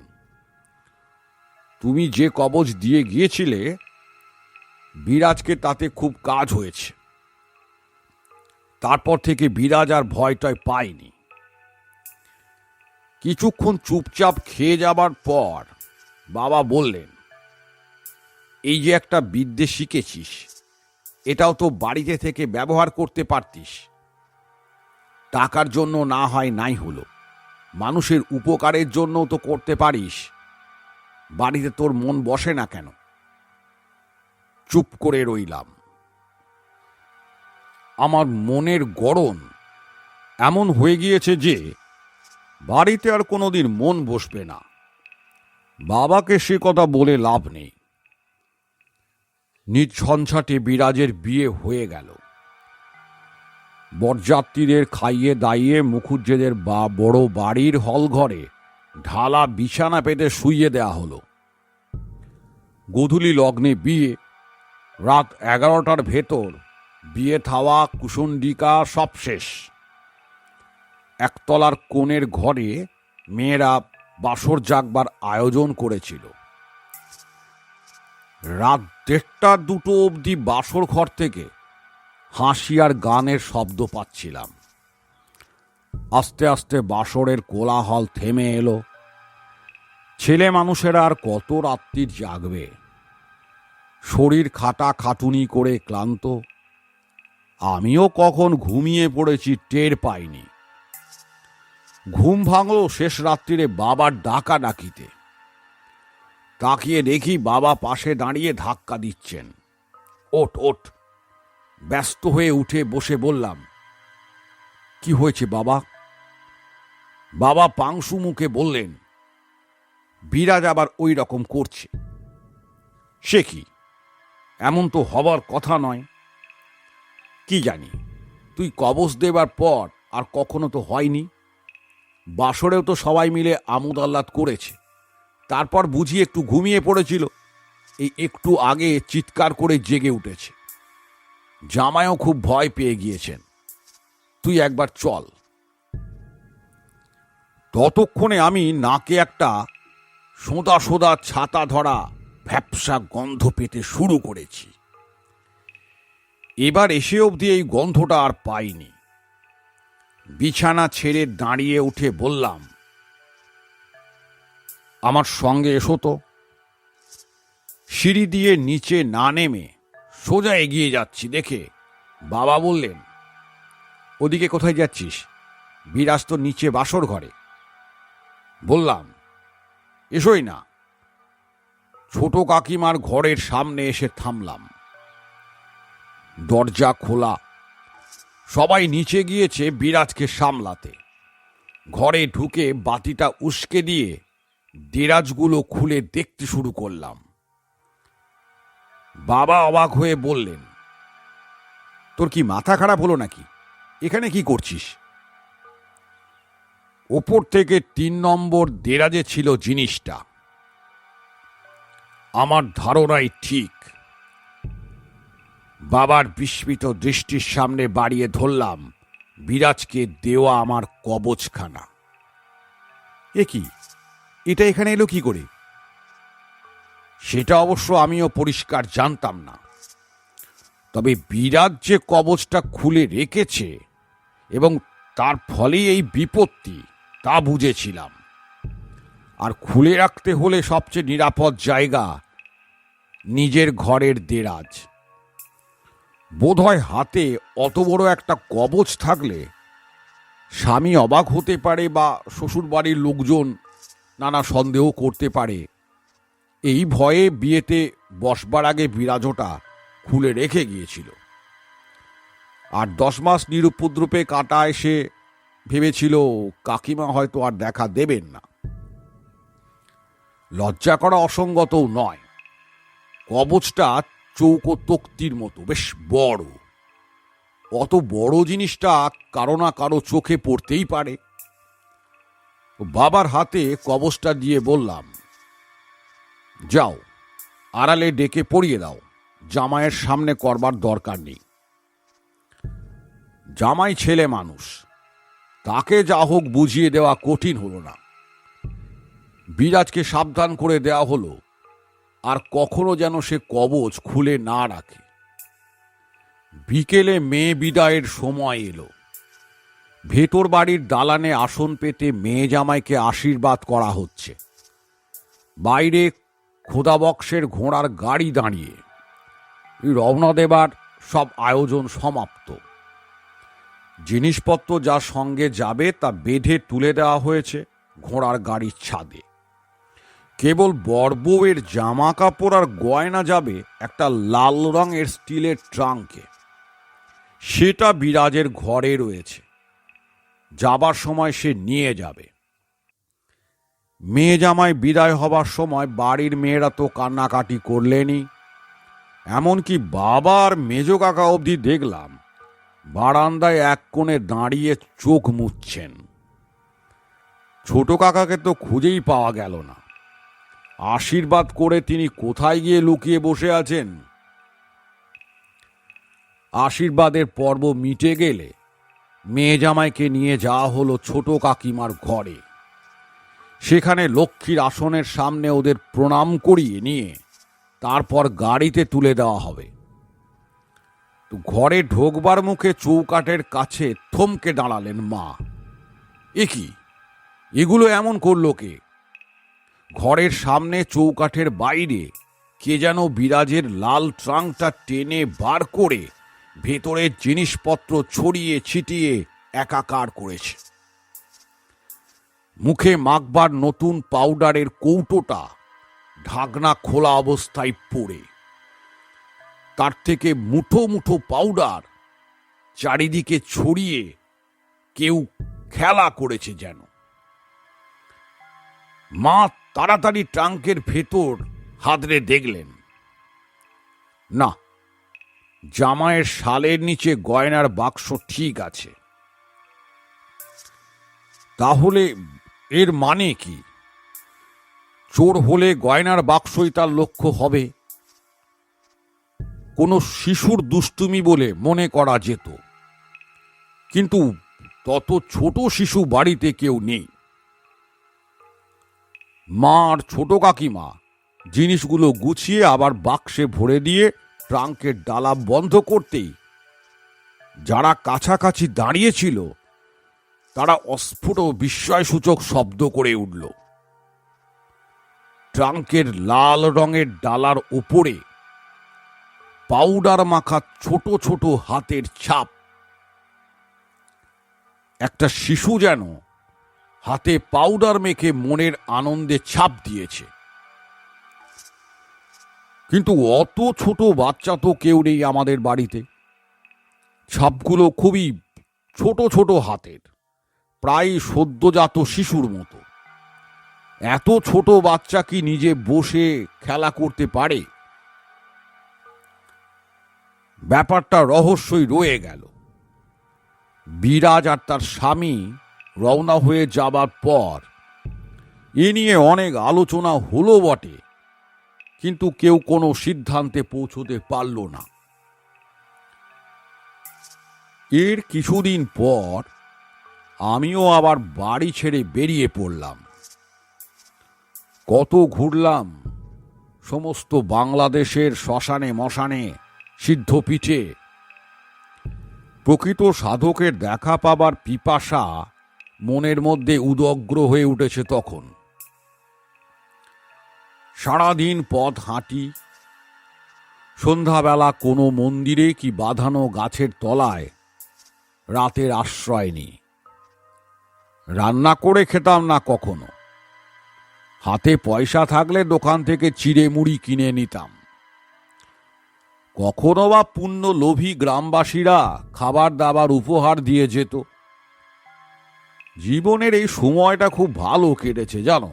তুমি যে কবচ দিয়ে গিয়েছিলে বিরাজকে তাতে খুব কাজ হয়েছে। তারপর থেকে বিরাজ আর ভয়টয় পায়নি। কিছুক্ষণ চুপচাপ খেয়ে যাবার পর বাবা বললেন, এই যে একটা বিদ্যে শিখেছিস, এটাও তো বাড়িতে থেকে ব্যবহার করতে পারতিস। টাকার জন্য না হয় নাই হলো, মানুষের উপকারের জন্যও তো করতে পারিস। বাড়িতে তোর মন বসে না কেন? চুপ করে রইলাম। আমার মনের গড়ন এমন হয়ে গিয়েছে যে বাড়িতে আর কোনোদিন মন বসবে না। বাবাকে সে কথা বলে লাভ নেই। নিজ ঝঞ্ঝাটে বিরাজের বিয়ে হয়ে গেল। বরযাত্রীদের খাইয়ে দাইয়ে মুখুজ্জেদের বড় বাড়ির হল ঘরে ঢালা বিছানা পেতে শুইয়ে দেয়া হলো। গোধূলি লগ্নে বিয়ে। রাত 11টার ভেতর বিয়ে থাওয়া কুসুন্ডিকা সব শেষ। একতলার কোণের ঘরে মেয়েরা বাসর জাগবার আয়োজন করেছিল। রাত 1:30-2 অবধি বাসর ঘর থেকে হাসি আর গানের শব্দ পাচ্ছিলাম। আস্তে আস্তে বাসরের কোলাহল থেমে এলো। ছেলে মানুষেরা আর কত রাত্রি জাগবে? শরীর খাটা খাটুনি করে ক্লান্ত। আমিও কখন ঘুমিয়ে পড়েছি টের পাইনি। ঘুম ভাঙল শেষ রাত্রিরে বাবার ডাকাডাকিতে। তাকিয়ে দেখি বাবা পাশে দাঁড়িয়ে ধাক্কা দিচ্ছেন। ওঠ ওঠ। ব্যস্ত হয়ে উঠে বসে বললাম, কি হয়েছে বাবা? বাবা পাংশু মুখে বললেন, বিরাজ আবার ওই রকম করছে। সে কি? এমন তো হবার কথা নয়। কি জানি, তুই কবচ দেবার পর আর কখনো তো হয়নি। বাসরেও তো সবাই মিলে আমোদ আহ্লাদ করেছে। তারপর বুঝি একটু ঘুমিয়ে পড়েছিল। এই একটু আগে চিৎকার করে জেগে উঠেছে। জামাইও খুব ভয় পেয়ে গিয়েছেন। তুই একবার চল। ততক্ষণে আমি নাকে একটা সোঁদা সোঁদা ছাতা ধরা ভ্যাপসা গন্ধ পেতে শুরু করেছি। এবার এসে অবধি এই গন্ধটা আর পাইনি। বিছানা ছেড়ে দাঁড়িয়ে উঠে বললাম, আমার সঙ্গে এসো তো। সিঁড়ি দিয়ে নিচে না নেমে সোজা এগিয়ে যাচ্ছি দেখে বাবা বললেন, ওদিকে কোথায় যাচ্ছিস? বিরাজ তো নিচে বাসর ঘরে। বললাম, এসোই না। ছোট কাকিমার ঘরের সামনে এসে থামলাম। দরজা খোলা। সবাই নিচে গিয়েছে বিরাজকে সামলাতে। ঘরে ঢুকে বাতিটা উস্কে দিয়ে দেরাজগুলো খুলে দেখতে শুরু করলাম। বাবা অবাক হয়ে বললেন, তোর কি মাথা খারাপ হলো নাকি? এখানে কি করছিস? ওপর থেকে 3 নম্বর দেরাজে ছিল জিনিসটা। আমার ধারণাই ঠিক। বাবার বিস্মিত দৃষ্টির সামনে বাড়িয়ে ধরলাম বিরাজকে দেওয়া আমার কবচখানা। এ কি? এটা এখানে এলো কি করে? সেটা অবশ্য আমিও পরিষ্কার জানতাম না। তবে বিরাজ যে কবচটা খুলে রেখেছে এবং তার ফলে এই বিপত্তি, তা বুঝেছিলাম। আর খুলে রাখতে হলে সবচেয়ে নিরাপদ জায়গা নিজের ঘরের দেরাজ। বোধহয় হাতে অত বড় একটা কবচ থাকলে স্বামী অবাক হতে পারে বা শ্বশুরবাড়ির লোকজন নানা সন্দেহ করতে পারে। এই ভয়ে বিয়েতে বসবার আগে বিরাজটা খুলে রেখে গিয়েছিল। আর 10 মাস নিরুপদ্রূপে কাটা এসে ভেবেছিল কাকিমা হয়তো আর দেখা দেবেন না। লজ্জা করা অসঙ্গতও নয়। কবচটা চৌকো তক্তির মতো, বেশ বড়। অত বড় জিনিসটা কারো না কারো চোখে পড়তেই পারে। বাবার হাতে কবচটা দিয়ে বললাম, যাও আড়ালে ডেকে পড়িয়ে দাও, জামাইয়ের সামনে করবার দরকার নেই। জামাই ছেলে মানুষ, তাকে যা হোক বুঝিয়ে দেওয়া কঠিন হলো না। বিরাজকে সাবধান করে দেওয়া হলো আর কখনো যেন সে কবচ খুলে না রাখে। বিকেলে মেয়ে বিদায়ের সময় এলো। ভেতর বাড়ির দালানে আসন পেতে মেয়ে জামাইকে আশীর্বাদ করা হচ্ছে। বাইরে খোদা বক্সের ঘোড়ার গাড়ি দাঁড়িয়ে। রওনা দেবার সব আয়োজন সমাপ্ত। জিনিসপত্র যা সঙ্গে যাবে তা বেঁধে তুলে দেওয়া হয়েছে ঘোড়ার গাড়ির ছাদে। কেবল বরবউয়ের জামা কাপড় আর গয়না যাবে একটা লাল রঙের স্টিলের ট্রাঙ্কে। সেটা বিরাজের ঘরে রয়েছে, যাবার সময় সে নিয়ে যাবে। মেয়ে জামাই বিদায় হবার সময় বাড়ির মেয়েরা তো কান্নাকাটি করলেনই, এমনকি বাবা আর মেজ কাকা অবধি দেখলাম বারান্দায় এক কোণে দাঁড়িয়ে চোখ মুছছেন। ছোট কাকাকে তো খুঁজেই পাওয়া গেল না। আশীর্বাদ করে তিনি কোথায় গিয়ে লুকিয়ে বসে আছেন? আশীর্বাদের পর্ব মিটে গেলে মেয়ে জামাইকে নিয়ে যাওয়া হলো ছোট কাকিমার ঘরে। সেখানে লক্ষ্মীর আসনের সামনে ওদের প্রণাম করিয়ে নিয়ে তারপর গাড়িতে তুলে দেওয়া হবে। ঘরে ঢোকবার মুখে চৌকাঠের কাছে থমকে দাঁড়ালেন মা। এ কি, এগুলো এমন করলো কে? ঘরের সামনে চৌকাঠের বাইরে কে যেন বিরাজের লাল ট্রাঙ্কটা টেনে বার করে ভেতরের জিনিসপত্র ছড়িয়ে ছিটিয়ে একাকার করেছে। মুখে মাখবার নতুন পাউডারের কৌটোটা ঢাকনা খোলা অবস্থায় পড়ে, তার থেকে মুঠো মুঠো পাউডার চারিদিকে ছড়িয়ে কেউ খেলা করেছে যেন। মা তাড়াতাড়ি ট্রাঙ্কের ভেতর হাতড়ে দেখলেন, না, জামাইয়ের শালের নিচে গয়নার বাক্স ঠিক আছে। তাহলে এর মানে কি? চোর হলে গয়নার বাক্সই তার লক্ষ্য হবে। কোনো শিশুর দুষ্টুমি বলে মনে করা যেত, কিন্তু তত ছোট শিশু বাড়িতে কেউ নেই। মা আর ছোট কাকিমা জিনিসগুলো গুছিয়ে আবার বাক্সে ভরে দিয়ে ট্রাঙ্কের ডালা বন্ধ করতেই যারা কাছাকাছি দাঁড়িয়েছিল তারা অস্ফুট বিস্ময়সূচক শব্দ করে উঠল। ট্রাঙ্কের লাল রঙের ডালার উপরে পাউডার মাখা ছোট ছোট হাতের ছাপ। একটা শিশু যেন হাতে পাউডার মেখে মনের আনন্দে ছাপ দিয়েছে। কিন্তু অত ছোট বাচ্চা তো কেউ নেই আমাদের বাড়িতে। ছাপগুলো খুবই ছোট ছোট হাতের, প্রায় সদ্যজাত শিশুর মতো। এত ছোট বাচ্চা কি নিজে বসে খেলা করতে পারে? ব্যাপারটা রহস্যই রয়ে গেল। বিরাজ আর তার স্বামী রওনা হয়ে যাবার পর এ নিয়ে অনেক আলোচনা হলো বটে, কিন্তু কেউ কোনো সিদ্ধান্তে পৌঁছতে পারল না। এর কিছুদিন পর আমিও আবার বাড়ি ছেড়ে বেরিয়ে পড়লাম। কত ঘুরলাম সমস্ত বাংলাদেশের শ্মশানে মশানে, সিদ্ধ পিঠে। প্রকৃত সাধকের দেখা পাবার পিপাসা মনের মধ্যে উদগ্র হয়ে উঠেছে তখন। সারাদিন পথ হাঁটি, সন্ধ্যাবেলা কোনো মন্দিরে কি বাঁধানো গাছের তলায় রাতের আশ্রয় নিই। রান্না করে খেতাম না কখনো। হাতে পয়সা থাকলে দোকান থেকে চিড়ে মুড়ি কিনে নিতাম। কখনো বা পুণ্য লোভী গ্রামবাসীরা খাবার দাবার উপহার দিয়ে যেত। জীবনের এই সময়টা খুব ভালো কেটেছে জানো।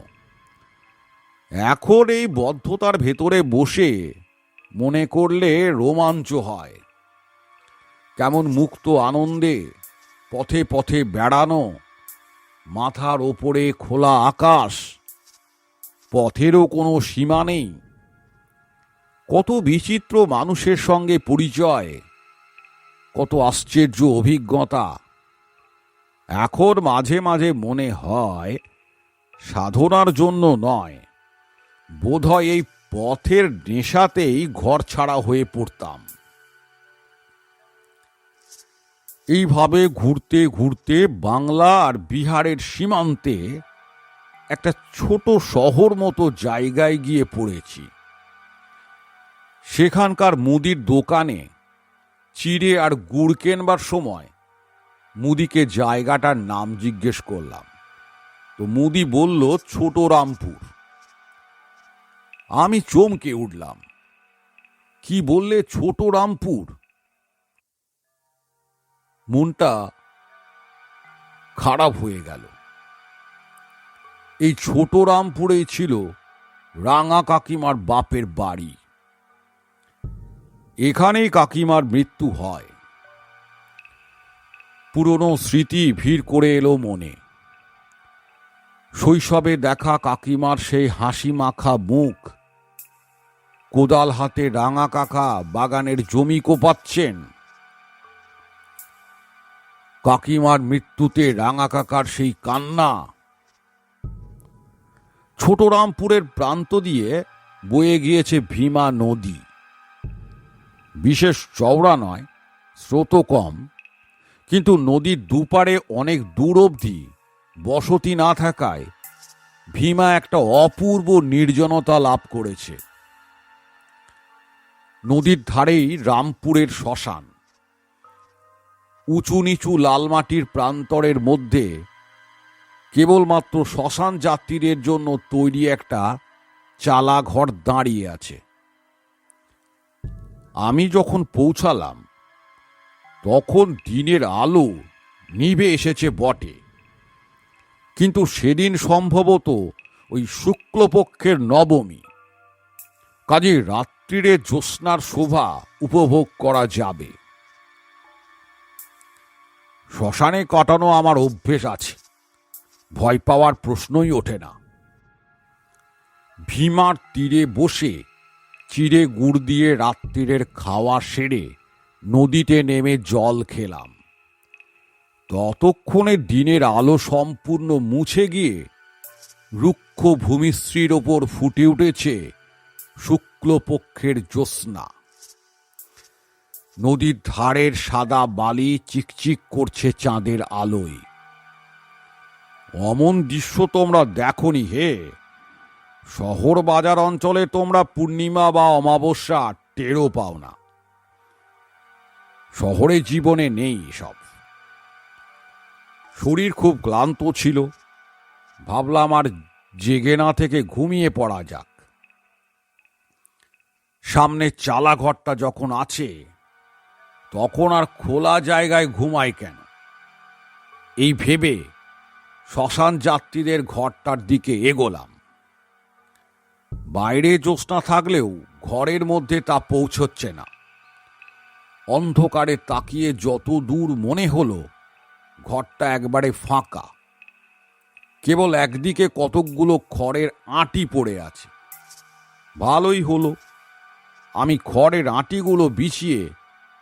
এখন এই বদ্ধতার ভেতরে বসে মনে করলে রোমাঞ্চ হয়। কেমন মুক্ত আনন্দে পথে পথে বেড়ানো, মাথার ওপরে খোলা আকাশ, পথেরও কোনো সীমা নেই। কত বিচিত্র মানুষের সঙ্গে পরিচয়, কত আশ্চর্য অভিজ্ঞতা। এখন মাঝে মাঝে মনে হয় সাধনার জন্য নয়, বোধহয় এই পথের নেশাতেই ঘর ছাড়া হয়ে পড়তাম। এইভাবে ঘুরতে ঘুরতে বাংলা আর বিহারের সীমান্তে একটা ছোট শহর মতো জায়গায় গিয়ে পড়েছি। সেখানকার মুদির দোকানে চিড়ে আর গুড় কেনবার সময় মুদিকে জায়গাটার নাম জিজ্ঞেস করলাম। তো মুদি বলল ছোট রামপুর। আমি চমকে উঠলাম, কি বললে ছোট রামপুর? মনটা খারাপ হয়ে গেল। এই ছোট রামপুরেই ছিল রাঙা কাকিমার বাপের বাড়ি। এখানেই কাকিমার মৃত্যু হয়। পুরনো স্মৃতি ভিড় করে এলো মনে। শৈশবে দেখা কাকিমার সেই হাসি মাখা মুখ, কোদাল হাতে রাঙা কাকা বাগানের জমি কোপাচ্ছেন, কাকিমার মৃত্যুতে রাঙা কাকার সেই কান্না। ছোট রামপুরের প্রান্ত দিয়ে বয়ে গিয়েছে ভীমা নদী। বিশেষ চওড়া নয়, স্রোত কম, কিন্তু নদীর দুপারে অনেক দূর অবধি বসতি না থাকায় ভীমা একটা অপূর্ব নির্জনতা লাভ করেছে। নদীর ধারেই রামপুরের শ্মশান। উঁচু নিচু লাল মাটির প্রান্তরের মধ্যে কেবলমাত্র শ্মশান যাত্রীদের জন্য তৈরি একটা চালা ঘর দাঁড়িয়ে আছে। আমি যখন পৌঁছালাম তখন দিনের আলো নিভে এসেছে বটে, কিন্তু সেদিন সম্ভবত ওই শুক্লপক্ষের নবমী, কাজে রাত্রিরে জ্যোৎস্নার শোভা উপভোগ করা যাবে। শ্মশানে কাটানো আমার অভ্যেস আছে, ভয় পাওয়ার প্রশ্নই ওঠে না। ভীমার তীরে বসে চিড়ে গুড় দিয়ে রাত্রিরের খাওয়া সেরে নদীতে নেমে জল খেলাম। ততক্ষণে দিনের আলো সম্পূর্ণ মুছে গিয়ে রুক্ষ ভূমিশ্রীর ওপর ফুটে উঠেছে শুক্লপক্ষের জ্যোৎস্না। নদীর ধারের সাদা বালি চিকচিক করছে চাঁদের আলোয়। অমন দৃশ্য তোমরা দেখনি হে। শহর বাজার অঞ্চলে তোমরা পূর্ণিমা বা অমাবস্যা টেরও পাও না। শহরে জীবনে নেই সব। শরীর খুব ক্লান্ত ছিল, ভাবলাম আর জেগে না থেকে ঘুমিয়ে পড়া যাক। সামনে চালা ঘরটা যখন আছে তখন আর খোলা জায়গায় ঘুমাই কেন, এই ভেবে শ্মশান যাত্রীদের ঘরটার দিকে এগোলাম। বাইরে জ্যোৎস্না থাকলেও ঘরের মধ্যে তা পৌঁছচ্ছে না। অন্ধকারে তাকিয়ে যত দূর মনে হলো ঘরটা একবারে ফাঁকা। কেবল একদিকে কতকগুলো খড়ের আঁটি পড়ে আছে। ভালোই হলো, আমি খড়ের আঁটিগুলো বিছিয়ে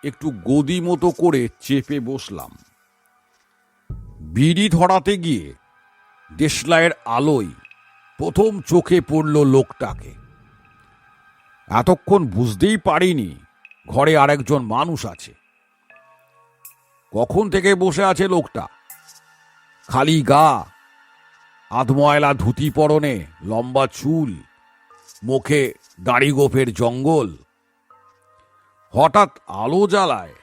একটু গদি মতো করে চেপে বসলাম। বিড়ি ধরাতে গিয়ে দেশলাইয়ের আলোয় প্রথম চোখে পড়ল লোকটাকে। এতক্ষণ বুঝতেই পারিনি ঘরে আরেকজন মানুষ আছে। কখন থেকে বসে আছে লোকটা, খালি গা, আধময়লা ধুতি পরনে, লম্বা চুল, মুখে দাড়ি গোফের জঙ্গল। হঠাৎ আলো জ্বালায়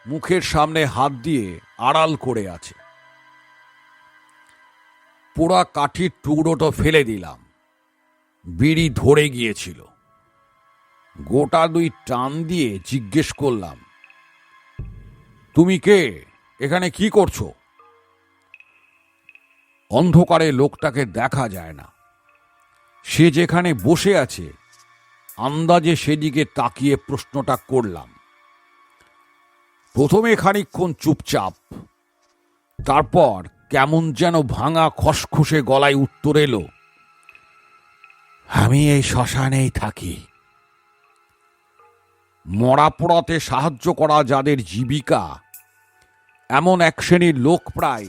মুখের সামনে হাত দিয়ে আড়াল করে আছে। পোড়া কাঠির টুকরোটা ফেলে দিলাম, বিড়ি ধরে গিয়েছিল। গোটা দুই টান দিয়ে জিজ্ঞেস করলাম, তুমি কে, এখানে কি করছো? অন্ধকারে লোকটাকে দেখা যায় না। সে যেখানে বসে আছে আন্দাজে সেদিকে তাকিয়ে প্রশ্নটা করলাম। প্রথমে খানিকক্ষণ চুপচাপ, তারপর কেমন যেন ভাঙা খসখসে গলায় উত্তর এলো, আমি এই শ্মশানেই থাকি। মরা পোড়াতে সাহায্য করা যাদের জীবিকা, এমন এক শ্রেণীর লোক প্রায়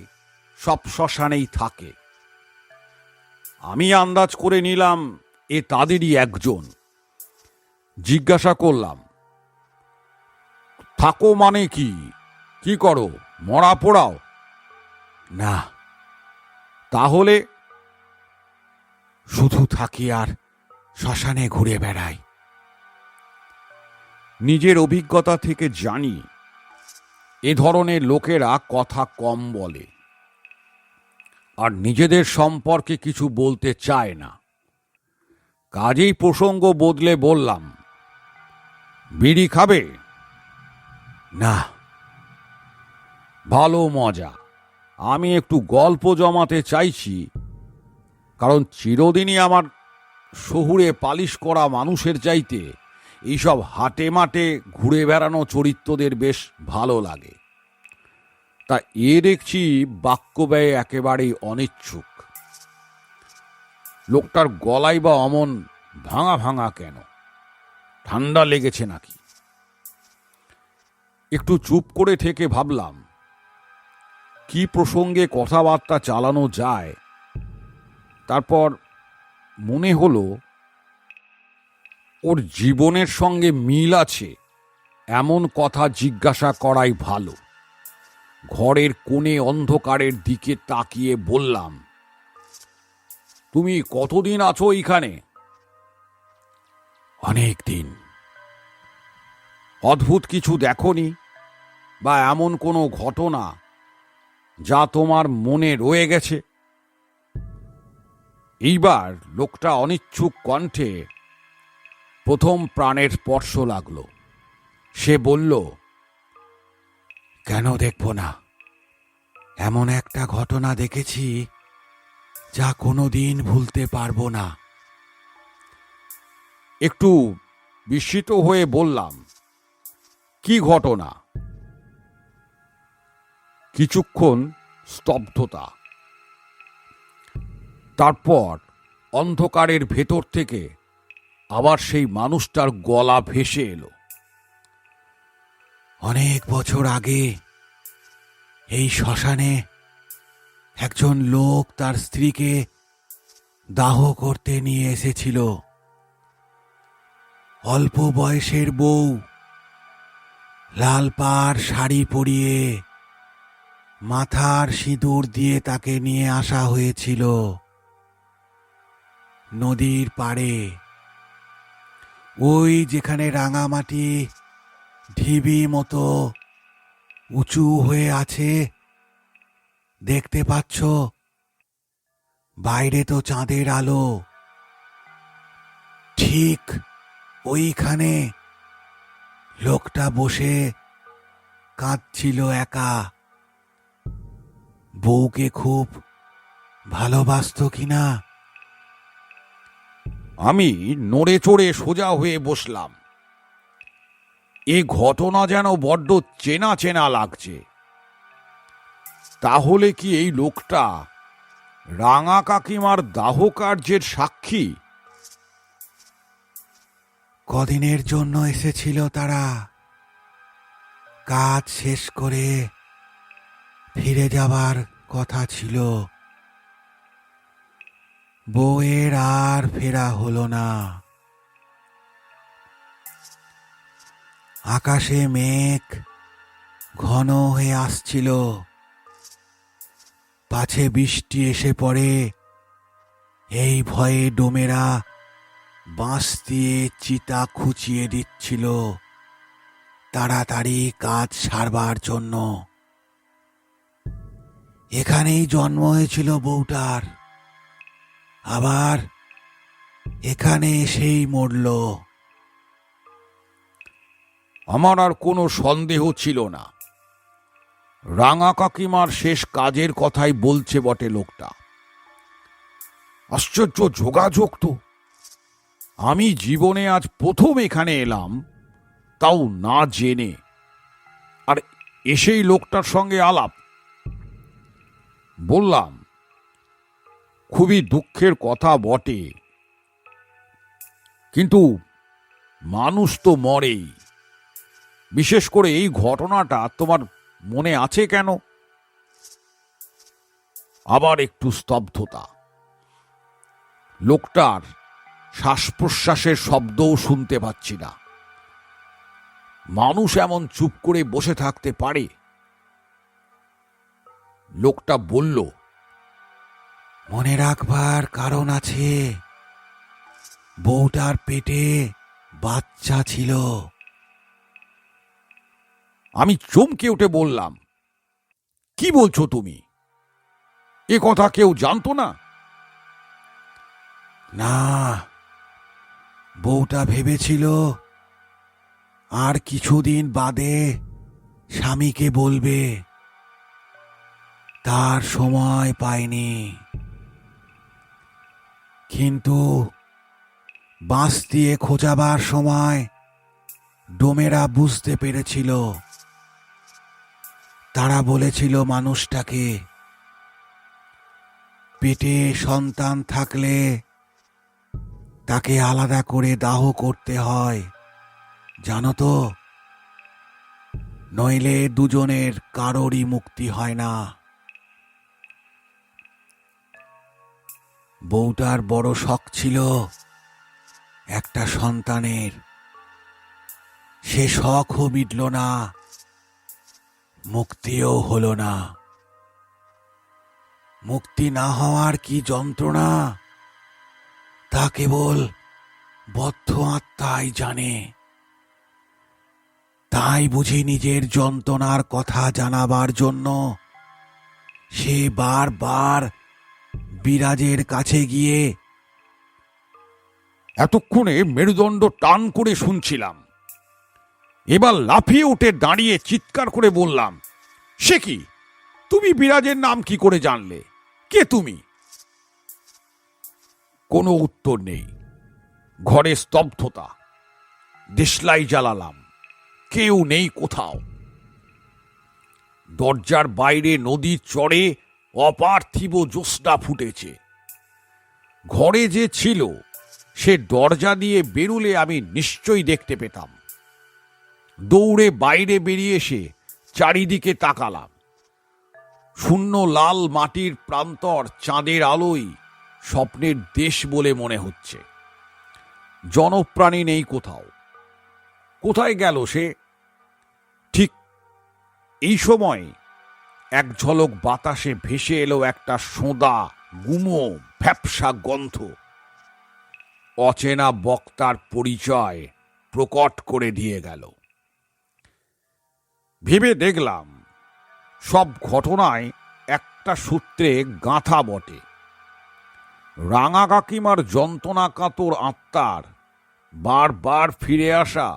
সব শ্মশানেই থাকে। আমি আন্দাজ করে নিলাম এ তাদেরই একজন। জিজ্ঞাসা করলাম, থাকো মানে কি? কি করো? মরা পোড়াও? না, তাহলে? শুধু থাকি আর শ্মশানে ঘুরে বেড়াই। নিজের অভিজ্ঞতা থেকে জানি এ ধরনের লোকেরা কথা কম বলে আর নিজেদের সম্পর্কে কিছু বলতে চায় না। কাজেই প্রসঙ্গ বদলে বললাম, বিড়ি খাবে? না। ভালো মজা। আমি একটু গল্প জমাতে চাইছি, কারণ চিরদিনই আমার শহুরে পালিশ করা মানুষের চাইতে এইসব হাটে মাঠে ঘুরে বেড়ানো চরিত্রদের বেশ ভালো লাগে। তা এ দেখছি বাক্য ব্যয়ে একেবারেই অনিচ্ছুক। লোকটার গলায় বা অমন ভাঙা ভাঙা কেন? ঠান্ডা লেগেছে নাকি? একটু চুপ করে থেকে ভাবলাম কি প্রসঙ্গে কথাবার্তা চালানো যায়। তারপর মনে হলো ওর জীবনের সঙ্গে মিল আছে এমন কথা জিজ্ঞাসা করাই ভালো। ঘরের কোণে অন্ধকারের দিকে তাকিয়ে বললাম, তুমি কতদিন আছো এইখানে? অনেক দিন। অদ্ভুত কিছু দেখনি বা এমন কোনো ঘটনা যা তোমার মনে রয়ে গেছে? এইবার লোকটা অনিচ্ছুক কণ্ঠে প্রথম প্রাণের স্পর্শ লাগলো। সে বলল, কেন দেখব না? এমন একটা ঘটনা দেখেছি যা কোনোদিন ভুলতে পারবো না। একটু বিস্মিত হয়ে বললাম, কি ঘটনা? কিছুক্ষণ স্তব্ধতা। তারপর অন্ধকারের ভেতর থেকে আবার সেই মানুষটার গলা ভেসে এলো, অনেক বছর আগে এই শ্মশানে একজন লোক তার স্ত্রীকে দাহ করতে নিয়ে এসেছিল। অল্প বয়সের বউ, লাল পাড় শাড়ি পরিয়ে মাথার সিঁদুর দিয়ে তাকে নিয়ে আসা হয়েছিল নদীর পাড়ে। ওই যেখানে রাঙামাটি ঢিবি মতো উঁচু হয়ে আছে, দেখতে পাচ্ছ? বাইরে তো চাঁদের আলো। ঠিক ওইখানে লোকটা বসে কাঁদছিল একা। বউকে খুব ভালোবাসতো কিনা। আমি নড়ে চড়ে সোজা হয়ে বসলাম। এ ঘটনা যেন বড্ড চেনা চেনা লাগছে। তাহলে কি এই লোকটা রাঙা কাকিমার দাহ কার্যের সাক্ষী? কদিনের জন্য এসেছিল তারা। কাজ শেষ করে ফিরে যাবার কথা ছিল। বউয়ের আর ফেরা হলো না। আকাশে মেঘ ঘন হয়ে আসছিল, পাছে বৃষ্টি এসে পড়ে। এই ভয়ে ডোমেরা বাঁশ দিয়ে চিতা খুঁচিয়ে দিচ্ছিল তাড়াতাড়ি কাজ সারবার জন্য। এখানেই জন্ম হয়েছিল বউটার, আবার এখানে এসেই মরল। আমার আর কোনো সন্দেহ ছিল না। রাঙা কাকিমার শেষ কাজের কথাই বলছে বটে লোকটা। আশ্চর্য যোগাযোগ তো! আমি জীবনে আজ প্রথম এখানে এলাম, তাও না জেনে, আর এসেই লোকটার সঙ্গে আলাপ। বললাম, খুবই দুঃখের কথা বটে, কিন্তু মানুষ তো মরেই। বিশেষ করে এই ঘটনাটা তোমার মনে আছে কেন? আবার একটু স্তব্ধতা। লোকটার শ্বাস প্রশ্বাসের শব্দও শুনতে পাচ্ছি না। মানুষ এমন চুপ করে বসে থাকতে পারে? লোকটা বলল, মনে রাখবার কারণ আছে, বউটার পেটে বাচ্চা ছিল। আমি চমকে উঠে বললাম, কি বলছো তুমি? এ কথা কেউ জানতো না? না, বউটা ভেবেছিল আর কিছুদিন বাদে স্বামীকে বলবে, তার সময় পায়নি। কিন্তু বাঁশ দিয়ে খোঁজাবার সময় ডোমেরা বুঝতে পেরেছিল। তারা বলেছিল মানুষটাকে, পেটে সন্তান থাকলে তাকে আলাদা করে দাহ করতে হয়, জানো তো, নইলে দুজনের কারোরই মুক্তি হয় না। বউটার বড় শখ ছিল একটা সন্তানের, সে শখও মিটল না, মুক্তিও হলো না। মুক্তি না হওয়ার কি যন্ত্রণা তা কেবল বদ্ধ আত্মাই জানে। তাই বুঝি নিজের যন্ত্রণার কথা জানাবার জন্য সে বারবার বিরাজের কাছে গিয়ে। এতক্ষণে মেরুদণ্ড টান করে শুনছিলাম, এবার লাফিয়ে উঠে দাঁড়িয়ে চিৎকার করে বললাম, সে কি, তুমি বিরাজের নাম কি করে জানলে? কে তুমি? কোনো উত্তর নেই। ঘরে স্তব্ধতা। দেশলাই জ্বালালাম, কেউ নেই কোথাও। দরজার বাইরে নদীর চরে অপার্থিব জ্যোৎস্না ফুটেছে। ঘরে যে ছিল সে দরজা দিয়ে বেরুলে আমি নিশ্চয়ই দেখতে পেতাম। দৌড়ে বাইরে বেরিয়ে এসে চারিদিকে তাকালাম। শূন্য লাল মাটির প্রান্তর চাঁদের আলোয় স্বপ্নের দেশ বলে মনে হচ্ছে। জনপ্রাণী নেই কোথাও। কোথায় গেল সে? ঠিক এই সময় এক ঝলক বাতাসে ভেসে এলো একটা সোঁদা গুমো ভ্যাপসা গন্ধ। অচেনা বক্তার পরিচয় প্রকট করে দিয়ে গেল। ভেবে দেখলাম সব ঘটনায় একটা সূত্রে গাঁথা বটে। রাঙা কাকিমার যন্ত্রণা কাতর আত্মার বারবার ফিরে আসা,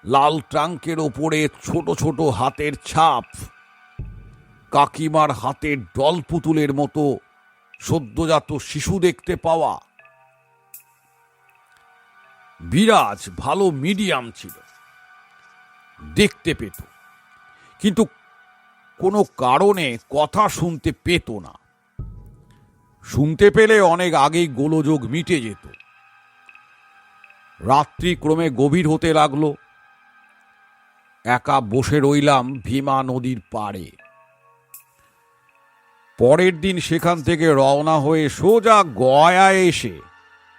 লাল ট্রাঙ্কের ওপরে ছোট ছোট হাতের ছাপ, কাকিমার হাতের ডল পুতুলের মতো সদ্যজাত শিশু দেখতে পাওয়া। বিরাজ ভালো মিডিয়াম ছিল, দেখতে পেত, কিন্তু কোনো কারণে কথা শুনতে পেত না। শুনতে পেলে অনেক আগেই গোলযোগ মিটে যেত। রাত্রি ক্রমে গভীর হতে লাগলো। একা বসে রইলাম ভীমা নদীর পাড়ে। পরের দিন সেখান থেকে রওনা হয়ে সোজা গয়ায় এসে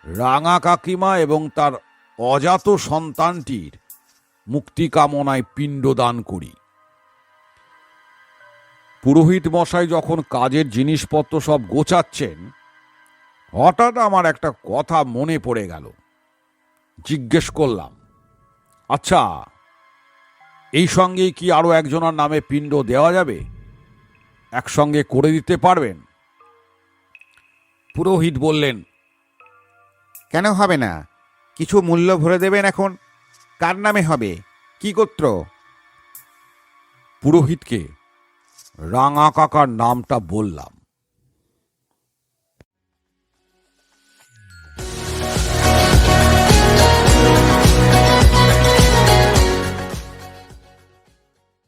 রাঙা কাকিমা এবং তার অজাত সন্তানটির মুক্তি কামনায় পিণ্ডদান করি। পুরোহিত মশাই যখন কাজের জিনিসপত্র সব গোছাচ্ছেন, হঠাৎ আমার একটা কথা মনে পড়ে গেল। জিজ্ঞেস করলাম, আচ্ছা, এই সঙ্গেই কি আরো একজনের নামে পিণ্ড দেওয়া যাবে? একসঙ্গে করে দিতে পারবেন? পুরোহিত বললেন, কেন হবে না? কিছু মূল্য ভরে দেবেন। এখন কার নামে হবে? কি গোত্র? পুরোহিতকে রাঙা কাকার নামটা বললাম।